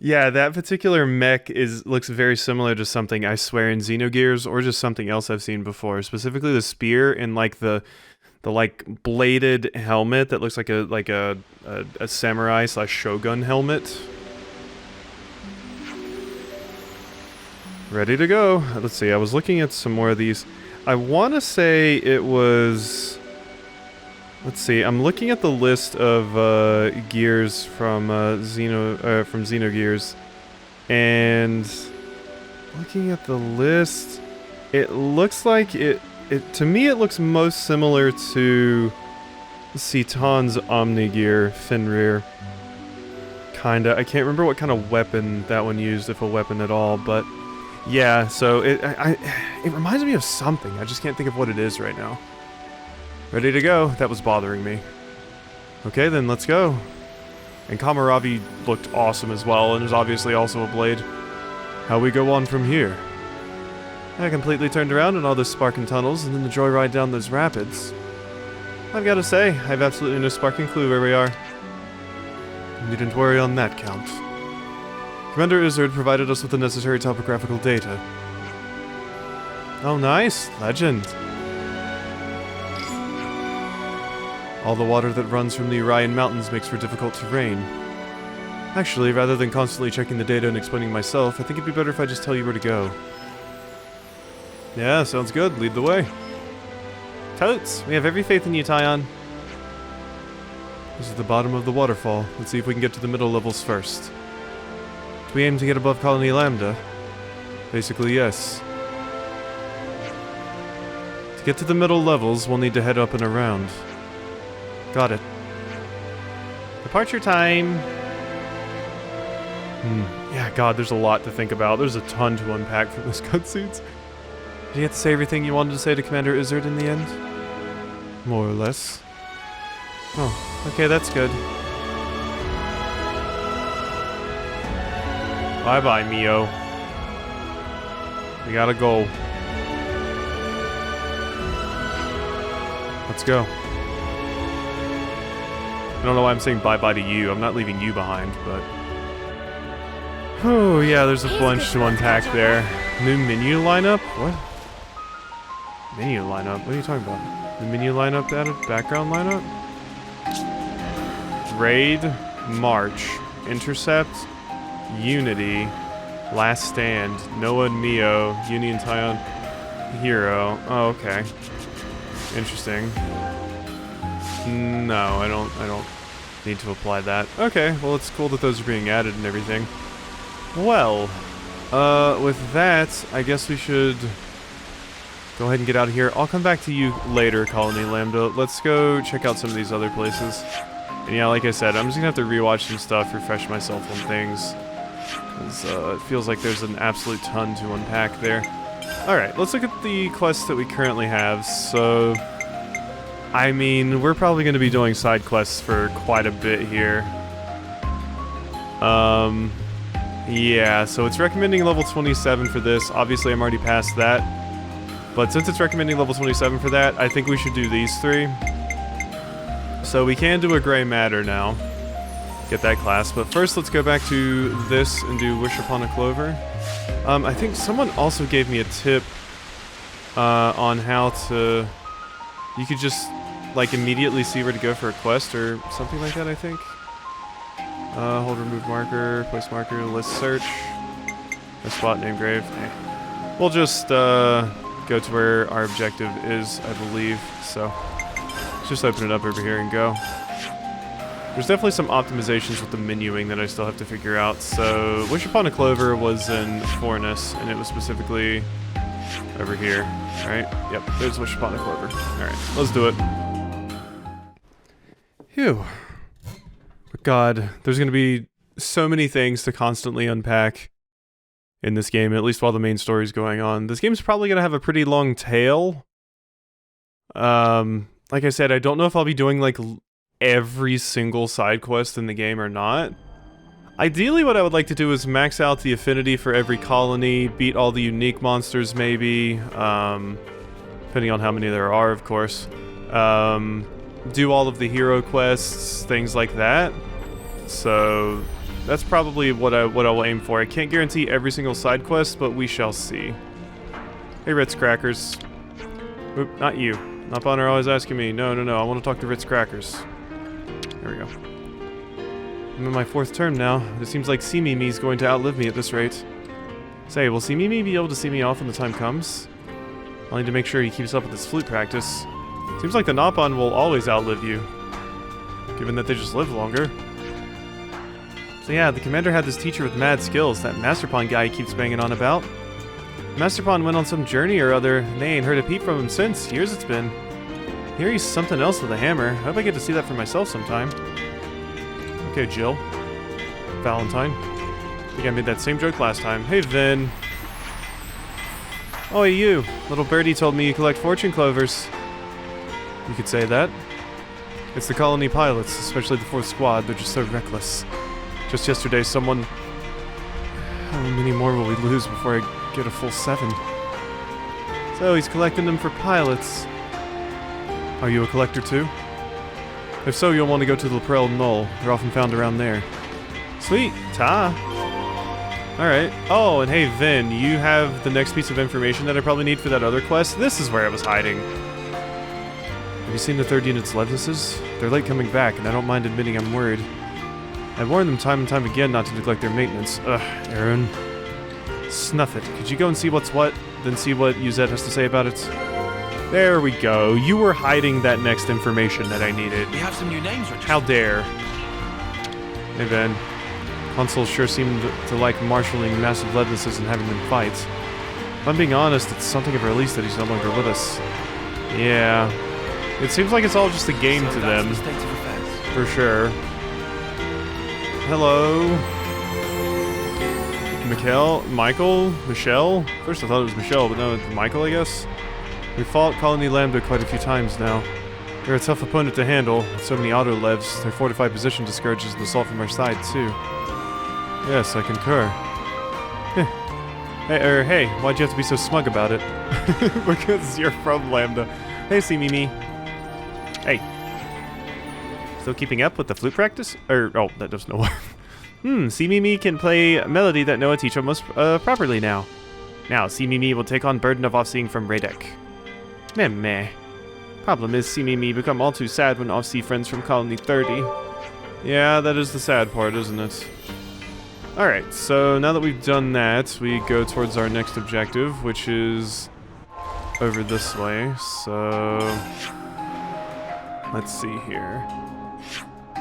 [SPEAKER 1] Yeah, that particular mech looks very similar to something I swear in Xenogears or just something else I've seen before. Specifically the spear and like the like bladed helmet that looks like a samurai / shogun helmet. Ready to go. Let's see, I was looking at some more of these. I want to say it was... Let's see, I'm looking at the list of gears from Xenogears, and looking at the list, it looks like to me it looks most similar to Citan's Omnigear Fenrir. Kinda. I can't remember what kind of weapon that one used, if a weapon at all, but yeah, so it reminds me of something. I just can't think of what it is right now. Ready to go. That was bothering me. Okay, then let's go. And Cammuravi looked awesome as well, and is obviously also a blade. How we go on from here? I completely turned around in all those sparking tunnels, and then the joyride down those rapids. I've got to say, I have absolutely no sparking clue where we are. You needn't worry on that count. Commander Izzard provided us with the necessary topographical data. Oh, nice. Legend. All the water that runs from the Orion Mountains makes for difficult terrain. Actually, rather than constantly checking the data and explaining myself, I think it'd be better if I just tell you where to go. Yeah, sounds good. Lead the way. Totes! We have every faith in you, Tyon. This is the bottom of the waterfall. Let's see if we can get to the middle levels first. Do we aim to get above Colony Lambda? Basically, yes. To get to the middle levels, we'll need to head up and around. Got it. Departure time! Yeah, God, there's a lot to think about. There's a ton to unpack from this cutscenes. Did you get to say everything you wanted to say to Commander Izzard in the end? More or less. Oh, okay, that's good. Bye-bye, Mio. We gotta go. Let's go. I don't know why I'm saying bye-bye to you. I'm not leaving you behind, but... Oh, yeah, there's a bunch to unpack there. New menu lineup? What? Menu lineup? What are you talking about? The menu lineup added? Background lineup? Raid, March, Intercept, Unity, Last Stand, Noah and Mio, Union Tyon, Hero. Oh, okay. Interesting. No, I don't need to apply that. Okay, well, it's cool that those are being added and everything. Well, with that, I guess we should go ahead and get out of here. I'll come back to you later, Colony Lambda. Let's go check out some of these other places. And yeah, like I said, I'm just gonna have to rewatch some stuff, refresh myself on things. Because it feels like there's an absolute ton to unpack there. Alright, let's look at the quests that we currently have. So, I mean, we're probably going to be doing side quests for quite a bit here. Yeah, so it's recommending level 27 for this. Obviously, I'm already past that. But since it's recommending level 27 for that, I think we should do these three. So we can do a Gray Matter now. Get that class. But first, let's go back to this and do Wish Upon a Clover. I think someone also gave me a tip on how to... You could just, like, immediately see where to go for a quest or something like that, I think. Hold remove marker, place marker, list search. A spot, name, grave. We'll just go to where our objective is, I believe. So, let's just open it up over here and go. There's definitely some optimizations with the menuing that I still have to figure out. So, Wish Upon a Clover was in Fornus, and it was specifically over here. Alright, yep, there's Wish Upon a Clover. Alright, let's do it. Phew. But God, there's gonna be so many things to constantly unpack in this game, at least while the main story's going on. This game's probably gonna have a pretty long tail. Like I said, I don't know if I'll be doing, like, every single side quest in the game or not. Ideally, what I would like to do is max out the affinity for every colony, beat all the unique monsters maybe, depending on how many there are, of course. Do all of the hero quests, things like that. So that's probably what I will aim for. I can't guarantee every single side quest, but we shall see. Hey, Ritz Crackers. Oop, not you. Not Bonner always asking me. No, I want to talk to Ritz Crackers. There we go. I'm in my 4th term now. It seems like Mimi's going to outlive me at this rate. Say, will Mimi be able to see me off when the time comes? I'll need to make sure he keeps up with his flute practice. Seems like the Nopon will always outlive you, given that they just live longer. So yeah, the commander had this teacher with mad skills, that Masterpon guy he keeps banging on about. Masterpon went on some journey or other, and they ain't heard a peep from him since. Years it's been. Here he's something else with a hammer. I hope I get to see that for myself sometime. Okay, Jill. Valentine. I think I made that same joke last time. Hey, Vin. Oh, hey, you. Little birdie told me you collect fortune clovers. You could say that. It's the colony pilots, especially the 4th squad. They're just so reckless. Just yesterday, someone... How many more will we lose before I get a full 7? So, he's collecting them for pilots. Are you a collector too? If so, you'll want to go to the Laprel Knoll. They're often found around there. Sweet! Ta! Alright. Oh, and hey, Vin, you have the next piece of information that I probably need for that other quest. This is where I was hiding. Have you seen the 3rd unit's Levises? They're late coming back, and I don't mind admitting I'm worried. I've warned them time and time again not to neglect their maintenance. Ugh, Aaron. Snuff it. Could you go and see what's what, then see what Uzet has to say about it? There we go. You were hiding that next information that I needed.
[SPEAKER 3] We have some new names, Richard.
[SPEAKER 1] How dare. Hey, Ben. Consul sure seemed to like marshalling massive Levises and having them fight. If I'm being honest, it's something of a release that he's no longer with us. Yeah. It seems like it's all just a game to them. For sure. Hello. Michelle? First I thought it was Michelle, but no, it's Michael, I guess. We fought Colony Lambda quite a few times now. They're a tough opponent to handle, with so many auto-levs. Their fortified position discourages an assault from our side, too. Yes, I concur. Hey, why'd you have to be so smug about it? Because you're from Lambda. Hey, see Mimi. Hey. Still keeping up with the flute practice? Oh, that does no one. See Mimi can play melody that Noah teach almost properly now. Now, see Mimi will take on burden of offseeing from Radek. Meh. Problem is, seeing me become all too sad when off-sea friends from Colony 30. Yeah, that is the sad part, isn't it? Alright, so now that we've done that, we go towards our next objective, which is over this way. So let's see here.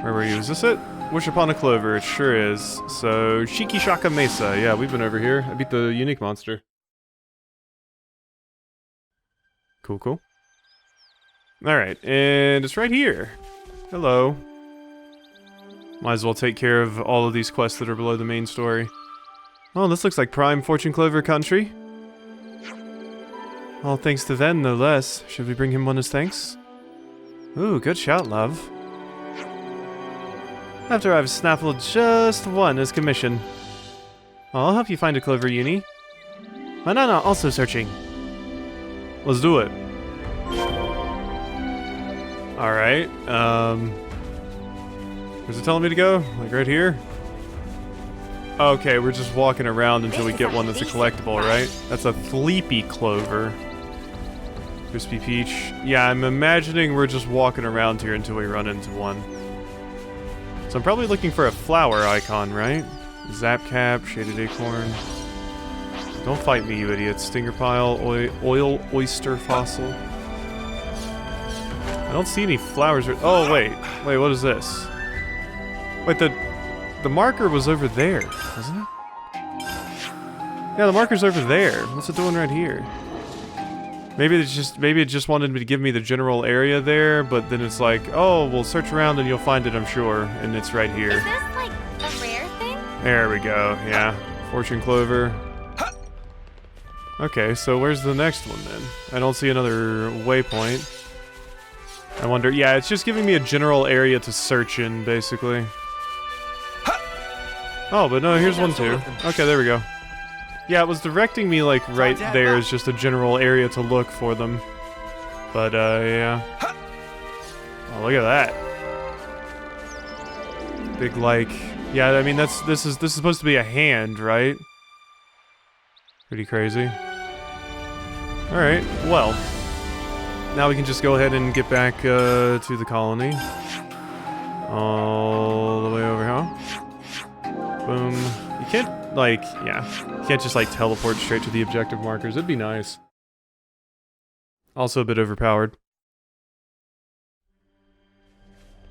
[SPEAKER 1] Where were you? Is this it? Wish upon a clover. It sure is. So Shikishaka Mesa. Yeah, we've been over here. I beat the unique monster. Cool. Alright, and it's right here. Hello. Might as well take care of all of these quests that are below the main story. Oh, this looks like prime fortune clover country. All thanks to Ven, no less. Should we bring him one as thanks? Ooh, good shout, love. After I've snaffled just one as commission. I'll help you find a clover, Uni. My nana also searching. Let's do it. Alright, where's it telling me to go? Like right here? Okay, we're just walking around until we get one that's a collectible, right? That's a Sleepy Clover. Crispy Peach. Yeah, I'm imagining we're just walking around here until we run into one. So I'm probably looking for a flower icon, right? Zap Cap, Shaded Acorn. Don't fight me, you idiot. Stinger Pile, Oil Oyster Fossil. I don't see any flowers. Oh, wait, what is this? Wait, the marker was over there, wasn't it? Yeah, the marker's over there. What's it doing right here? Maybe it just wanted me to give me the general area there, but then it's like, oh, we'll search around and you'll find it, I'm sure, and it's right here.
[SPEAKER 7] Is this like a rare thing?
[SPEAKER 1] There we go. Yeah, fortune clover. Okay, so where's the next one then? I don't see another waypoint. I wonder, yeah, it's just giving me a general area to search in, basically. Oh, but no, here's one too. Okay, there we go. Yeah, it was directing me, like, right there is just a general area to look for them. But, yeah. Oh, look at that. Big, like... Yeah, I mean, this is supposed to be a hand, right? Pretty crazy. Alright, well... Now we can just go ahead and get back to the colony. All the way over here. Boom. You can't, like, yeah. You can't just, like, teleport straight to the objective markers. It'd be nice. Also a bit overpowered.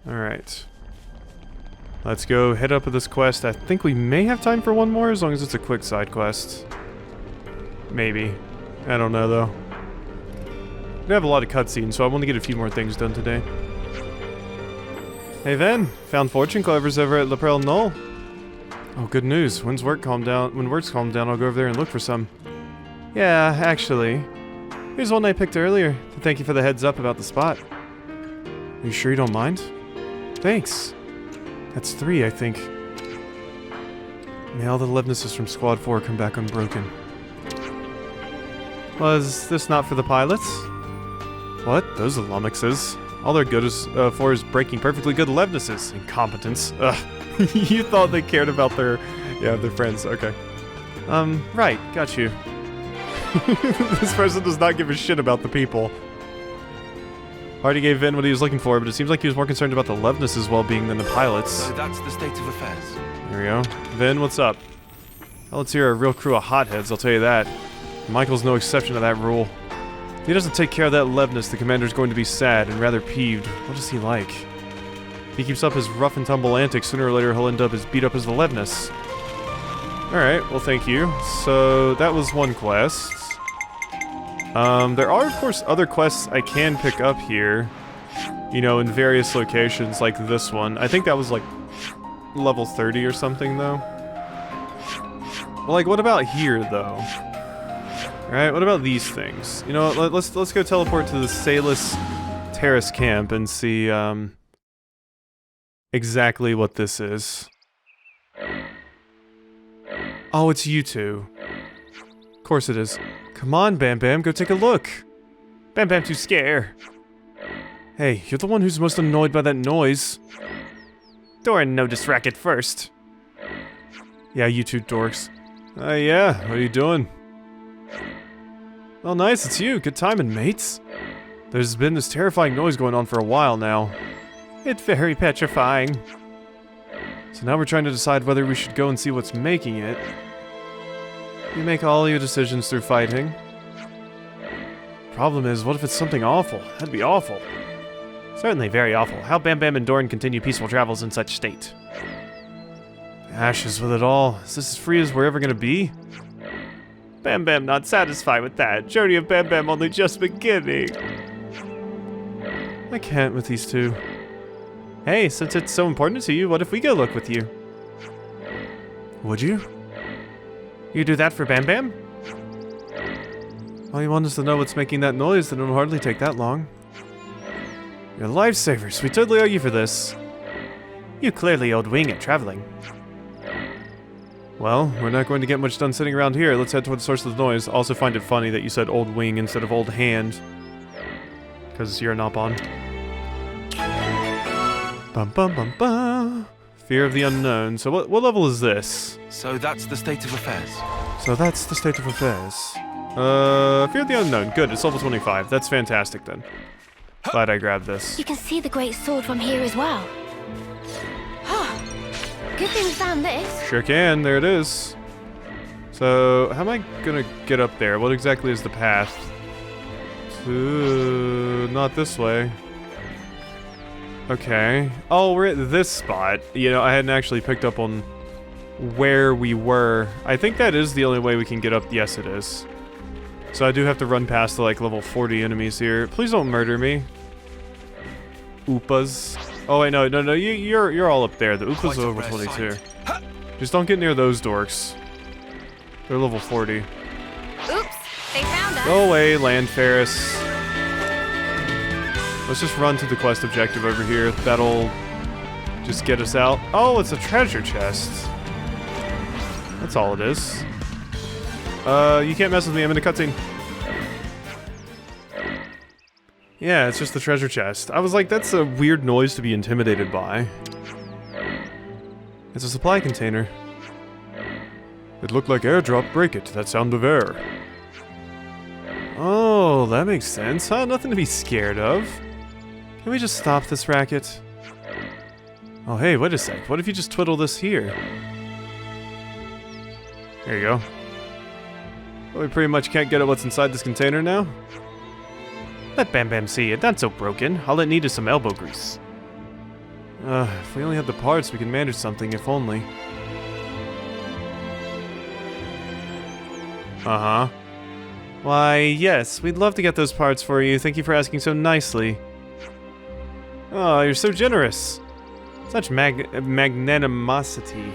[SPEAKER 1] Alright. Let's go head up with this quest. I think we may have time for one more, as long as it's a quick side quest. Maybe. I don't know, though. We have a lot of cutscenes, so I want to get a few more things done today. Hey Ven, found fortune clovers over at Laprelle Knoll. Oh, good news. When work's calmed down, I'll go over there and look for some. Yeah, actually. Here's one I picked earlier, to thank you for the heads up about the spot. Are you sure you don't mind? Thanks. That's 3, I think. May all the Levnesses from Squad 4 come back unbroken. Was this not for the pilots? What? Those are lummoxes. All they're good for is breaking perfectly good Levnesses. Incompetence. Ugh. You thought they cared about their friends. Okay. Right. Got you. This person does not give a shit about the people. Already gave Ven what he was looking for, but it seems like he was more concerned about the Levnesses' well-being than the pilots.
[SPEAKER 3] So that's the state of affairs.
[SPEAKER 1] There we go. Ven, what's up? Well, let's hear a real crew of hotheads, I'll tell you that. Michael's no exception to that rule. If he doesn't take care of that Levness, the commander's going to be sad and rather peeved. What is he like? If he keeps up his rough and tumble antics, sooner or later he'll end up as beat up as the Levness. Alright, well thank you. So, that was one quest. There are, of course, other quests I can pick up here. You know, in various locations, like this one. I think that was, like, level 30 or something, though. Well, like, what about here, though? Alright, what about these things? You know, let's go teleport to the Salus Terrace camp and see, exactly what this is. Oh, it's you two. Of course it is. Come on, Bambam, go take a look. Bambam too scare. Hey, you're the one who's most annoyed by that noise. Dorin noticed racket first. Yeah, you two dorks. Yeah, what are you doing? Oh, nice, it's you. Good timing, mates. There's been this terrifying noise going on for a while now. It's very petrifying. So now we're trying to decide whether we should go and see what's making it. You make all your decisions through fighting. Problem is, what if it's something awful? That'd be awful. Certainly very awful. How Bambam and Dorin continue peaceful travels in such state. Ashes with it all. Is this as free as we're ever gonna be? Bambam not satisfied with that. Journey of Bambam only just beginning. I can't with these two. Hey, since it's so important to you, what if we go look with you? Would you? You do that for Bambam? All you want is to know what's making that noise, then it'll hardly take that long. You're lifesavers. We totally owe you for this. You clearly owed wing at traveling. Well, we're not going to get much done sitting around here. Let's head toward the source of the noise. Also find it funny that you said old wing instead of old hand. Because you're not on. Bum bum bum bum. Fear of the unknown. So what level is this?
[SPEAKER 3] So that's the state of affairs.
[SPEAKER 1] Fear of the unknown. Good, it's level 25. That's fantastic then. Glad I grabbed this.
[SPEAKER 14] You can see the great sword from here as well. Good thing we found this.
[SPEAKER 1] Sure can, there it is. So, how am I gonna get up there? What exactly is the path? Not this way. Okay. Oh, we're at this spot. You know, I hadn't actually picked up on where we were. I think that is the only way we can get up. Yes, it is. So I do have to run past the, like, level 40 enemies here. Please don't murder me. Oopas. Oh, wait, no, you're all up there. The Oopas are over 22. Just don't get near those dorks. They're level 40.
[SPEAKER 7] Oops, they found us.
[SPEAKER 1] Go away, Land Ferris. Let's just run to the quest objective over here. That'll just get us out. Oh, it's a treasure chest. That's all it is. You can't mess with me, I'm in a cutscene. Yeah, it's just the treasure chest. I was like, that's a weird noise to be intimidated by. It's a supply container. It looked like airdrop. Break it. That sound of air. Oh, that makes sense, huh? Nothing to be scared of. Can we just stop this racket? Oh, hey, wait a sec. What if you just twiddle this here? There you go. Well, we pretty much can't get at what's inside this container now. Let Bambam see it. Not so broken. All it needs is some elbow grease. If we only had the parts, we could manage something, if only. Uh-huh. Why, yes, we'd love to get those parts for you. Thank you for asking so nicely. Oh, you're so generous. Such magnanimosity.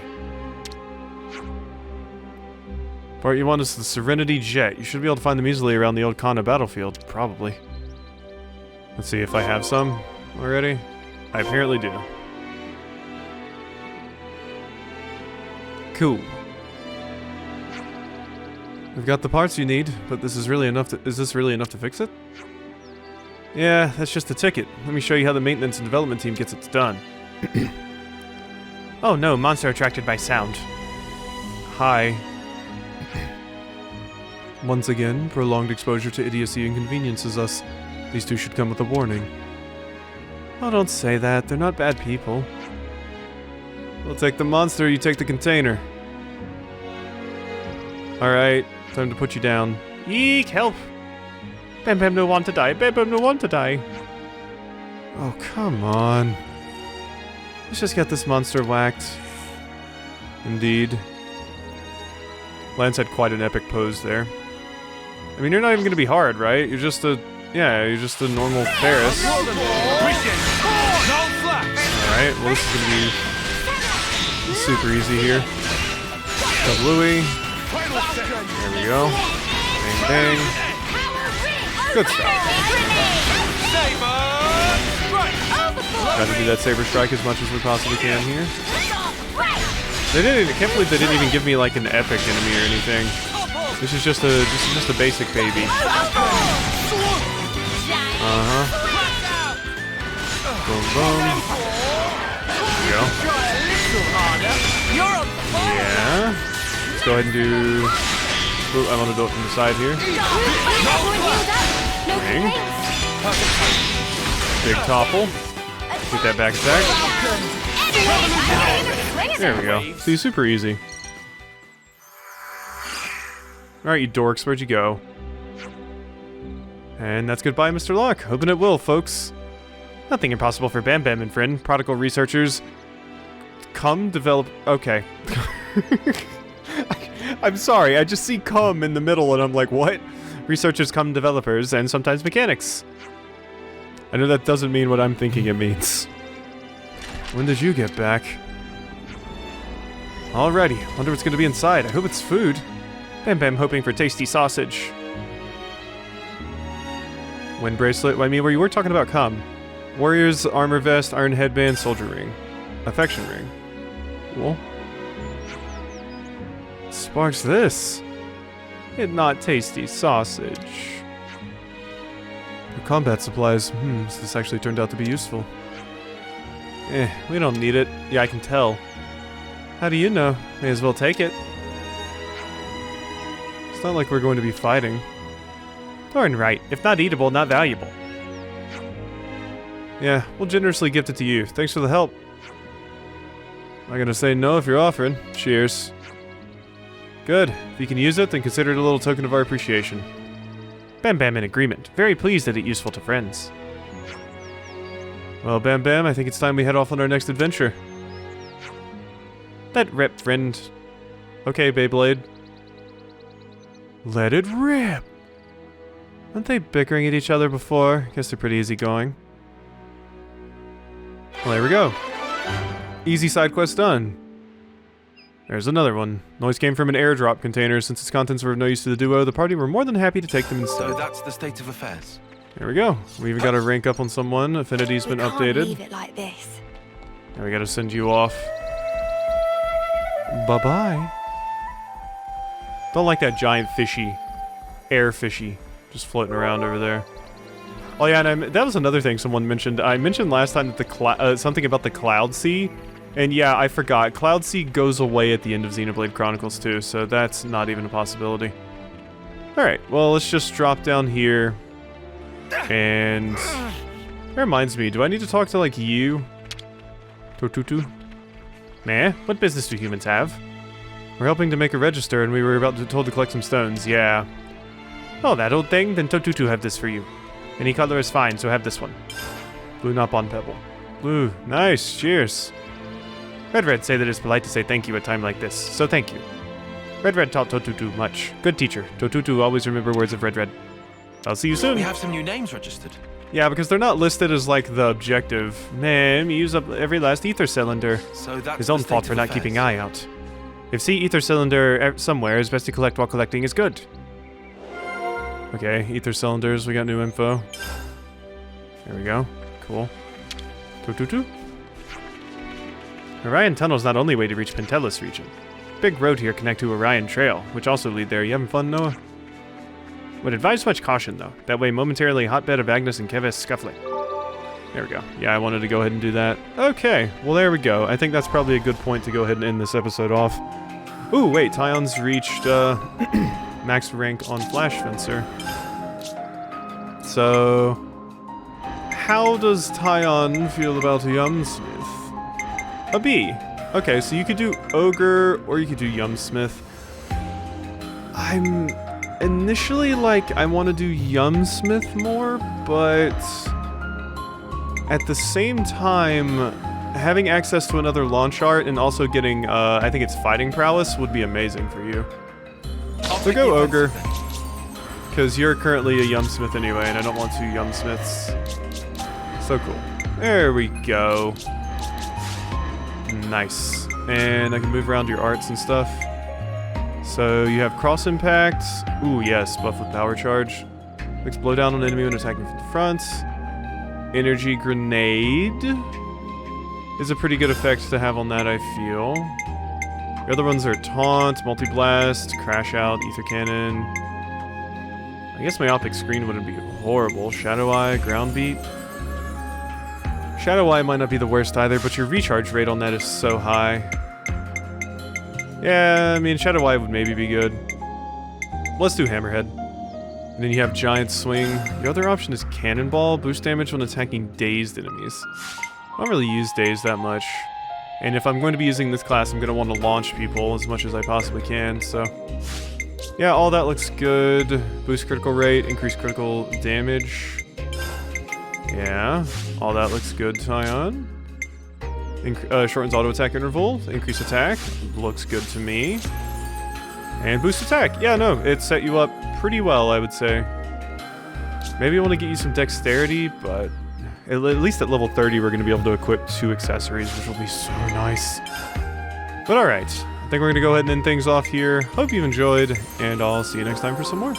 [SPEAKER 1] Part you want is the Serenity Jet. You should be able to find them easily around the old Kana battlefield, probably. Let's see if I have some already. I apparently do. Cool. We've got the parts you need, but this is really enough to— is this really enough to fix it? Yeah, that's just the ticket. Let me show you how the maintenance and development team gets it done. Oh no, monster attracted by sound. Hi. Once again, prolonged exposure to idiocy inconveniences us. These two should come with a warning. Oh, don't say that. They're not bad people. We'll take the monster, you take the container. Alright, time to put you down. Eek, help! Bambam no want to die, Bambam no want to die. Oh, come on. Let's just get this monster whacked. Indeed. Lance had quite an epic pose there. I mean, you're not even gonna be hard, right? You're just a— yeah, you're just a normal Ferris. Alright, well this is gonna be super easy here. Kablooey. There we go. Bang bang. Good stuff. Got to do that Saber Strike as much as we possibly can here. They didn't— I can't believe they didn't even give me like an epic enemy or anything. This is just a basic baby. Uh-huh. Boom, boom. There we go. Yeah. Let's go ahead and do— ooh, I want to do it from the side here. Bang. Big topple. Get that back attack. There we go. See, super easy. Alright, you dorks, where'd you go? And that's goodbye, Mr. Locke. Hoping it will, folks. Nothing impossible for Bambam and friend. Prodigal researchers. Come develop... Okay. I'm sorry, I just see come in the middle and I'm like, what? Researchers come developers and sometimes mechanics. I know that doesn't mean what I'm thinking it means. When did you get back? Alrighty, wonder what's gonna be inside. I hope it's food. Bam hoping for tasty sausage. Wind bracelet, I mean, where you were talking about come. Warriors, armor vest, iron headband, soldier ring. Affection ring. Cool. Sparks this. It not tasty sausage. The combat supplies. So this actually turned out to be useful. We don't need it. Yeah, I can tell. How do you know? May as well take it. It's not like we're going to be fighting. Dorin, right. If not eatable, not valuable. Yeah, we'll generously gift it to you. Thanks for the help. Not gonna say no if you're offering. Cheers. Good. If you can use it, then consider it a little token of our appreciation. Bam in agreement. Very pleased that it's useful to friends. Well, Bam, I think it's time we head off on our next adventure. Let rip, friend. Okay, Beyblade. Let it rip! Aren't they bickering at each other before? Guess they're pretty easygoing. Well, there we go. Easy side quest done. There's another one. Noise came from an airdrop container. Since its contents were of no use to the duo, the party were more than happy to take them instead.
[SPEAKER 3] So that's the state of affairs.
[SPEAKER 1] There we go. We even got to rank up on someone. Affinity's been updated.
[SPEAKER 2] Leave it like this.
[SPEAKER 1] Now we got to send you off. Bye-bye. Don't like that giant fishy, air fishy, just floating around over there. Oh yeah, and that was another thing someone mentioned. I mentioned last time that the something about the Cloud Sea, and yeah, I forgot. Cloud Sea goes away at the end of Xenoblade Chronicles too, so that's not even a possibility. All right, well let's just drop down here, and that reminds me, do I need to talk to like you, Totutu? Nah, what business do humans have? We're helping to make a register, and we were told to collect some stones. Yeah. Oh, that old thing? Then Totutu have this for you. Any color is fine, so have this one. Blue Nop-on Pebble. Blue. Nice. Cheers. Red say that it's polite to say thank you at a time like this, so thank you. Red taught Totutu much. Good teacher. Totutu always remember words of Red. I'll see you soon.
[SPEAKER 3] We have some new names registered.
[SPEAKER 1] Yeah, because they're not listed as like the objective. Man, you use up every last ether cylinder.
[SPEAKER 3] So that's
[SPEAKER 1] his own fault for not keeping eye out. If see ether cylinder somewhere, it's best to collect while collecting is good. Okay, ether cylinders, we got new info. There we go. Cool. Totutu. Orion Tunnel's not only way to reach Pentelis region. Big road here connect to Orion Trail, which also lead there. You having fun, Noah? Would advise much caution, though. That way, momentarily, hotbed of Agnus and Keves scuffling. There we go. Yeah, I wanted to go ahead and do that. Okay, well, there we go. I think that's probably a good point to go ahead and end this episode off. Ooh, wait, Tyon's reached max rank on Flash Fencer. So, how does Tyon feel about Yumsmith? A B. Okay, so you could do Ogre or you could do Yumsmith. I'm initially like, I want to do Yumsmith more, but at the same time, having access to another launch art and also getting, I think it's fighting prowess would be amazing for you. So go Ogre, because you're currently a Yumsmith anyway, and I don't want two Yumsmiths. So cool. There we go. Nice. And I can move around your arts and stuff. So you have cross impact. Ooh, yes, buff with power charge. Makes blow down on enemy when attacking from the front. Energy grenade is a pretty good effect to have on that, I feel. The other ones are taunt, multi-blast, crash out, ether cannon. I guess myopic screen wouldn't be horrible. Shadow Eye, ground beat. Shadow Eye might not be the worst either, but your recharge rate on that is so high. Yeah, I mean, Shadow Eye would maybe be good. Let's do Hammerhead. And then you have Giant Swing. The other option is Cannonball. Boost damage when attacking dazed enemies. I don't really use dazed that much. And if I'm going to be using this class, I'm going to want to launch people as much as I possibly can, so... Yeah, all that looks good. Boost critical rate, increase critical damage. Yeah, all that looks good, Tyon. Shortens auto attack interval, increase attack. Looks good to me. And boost attack. Yeah, no, it set you up pretty well, I would say. Maybe I want to get you some dexterity, but at least at level 30, we're going to be able to equip 2 accessories, which will be so nice. But alright, I think we're going to go ahead and end things off here. Hope you've enjoyed, and I'll see you next time for some more.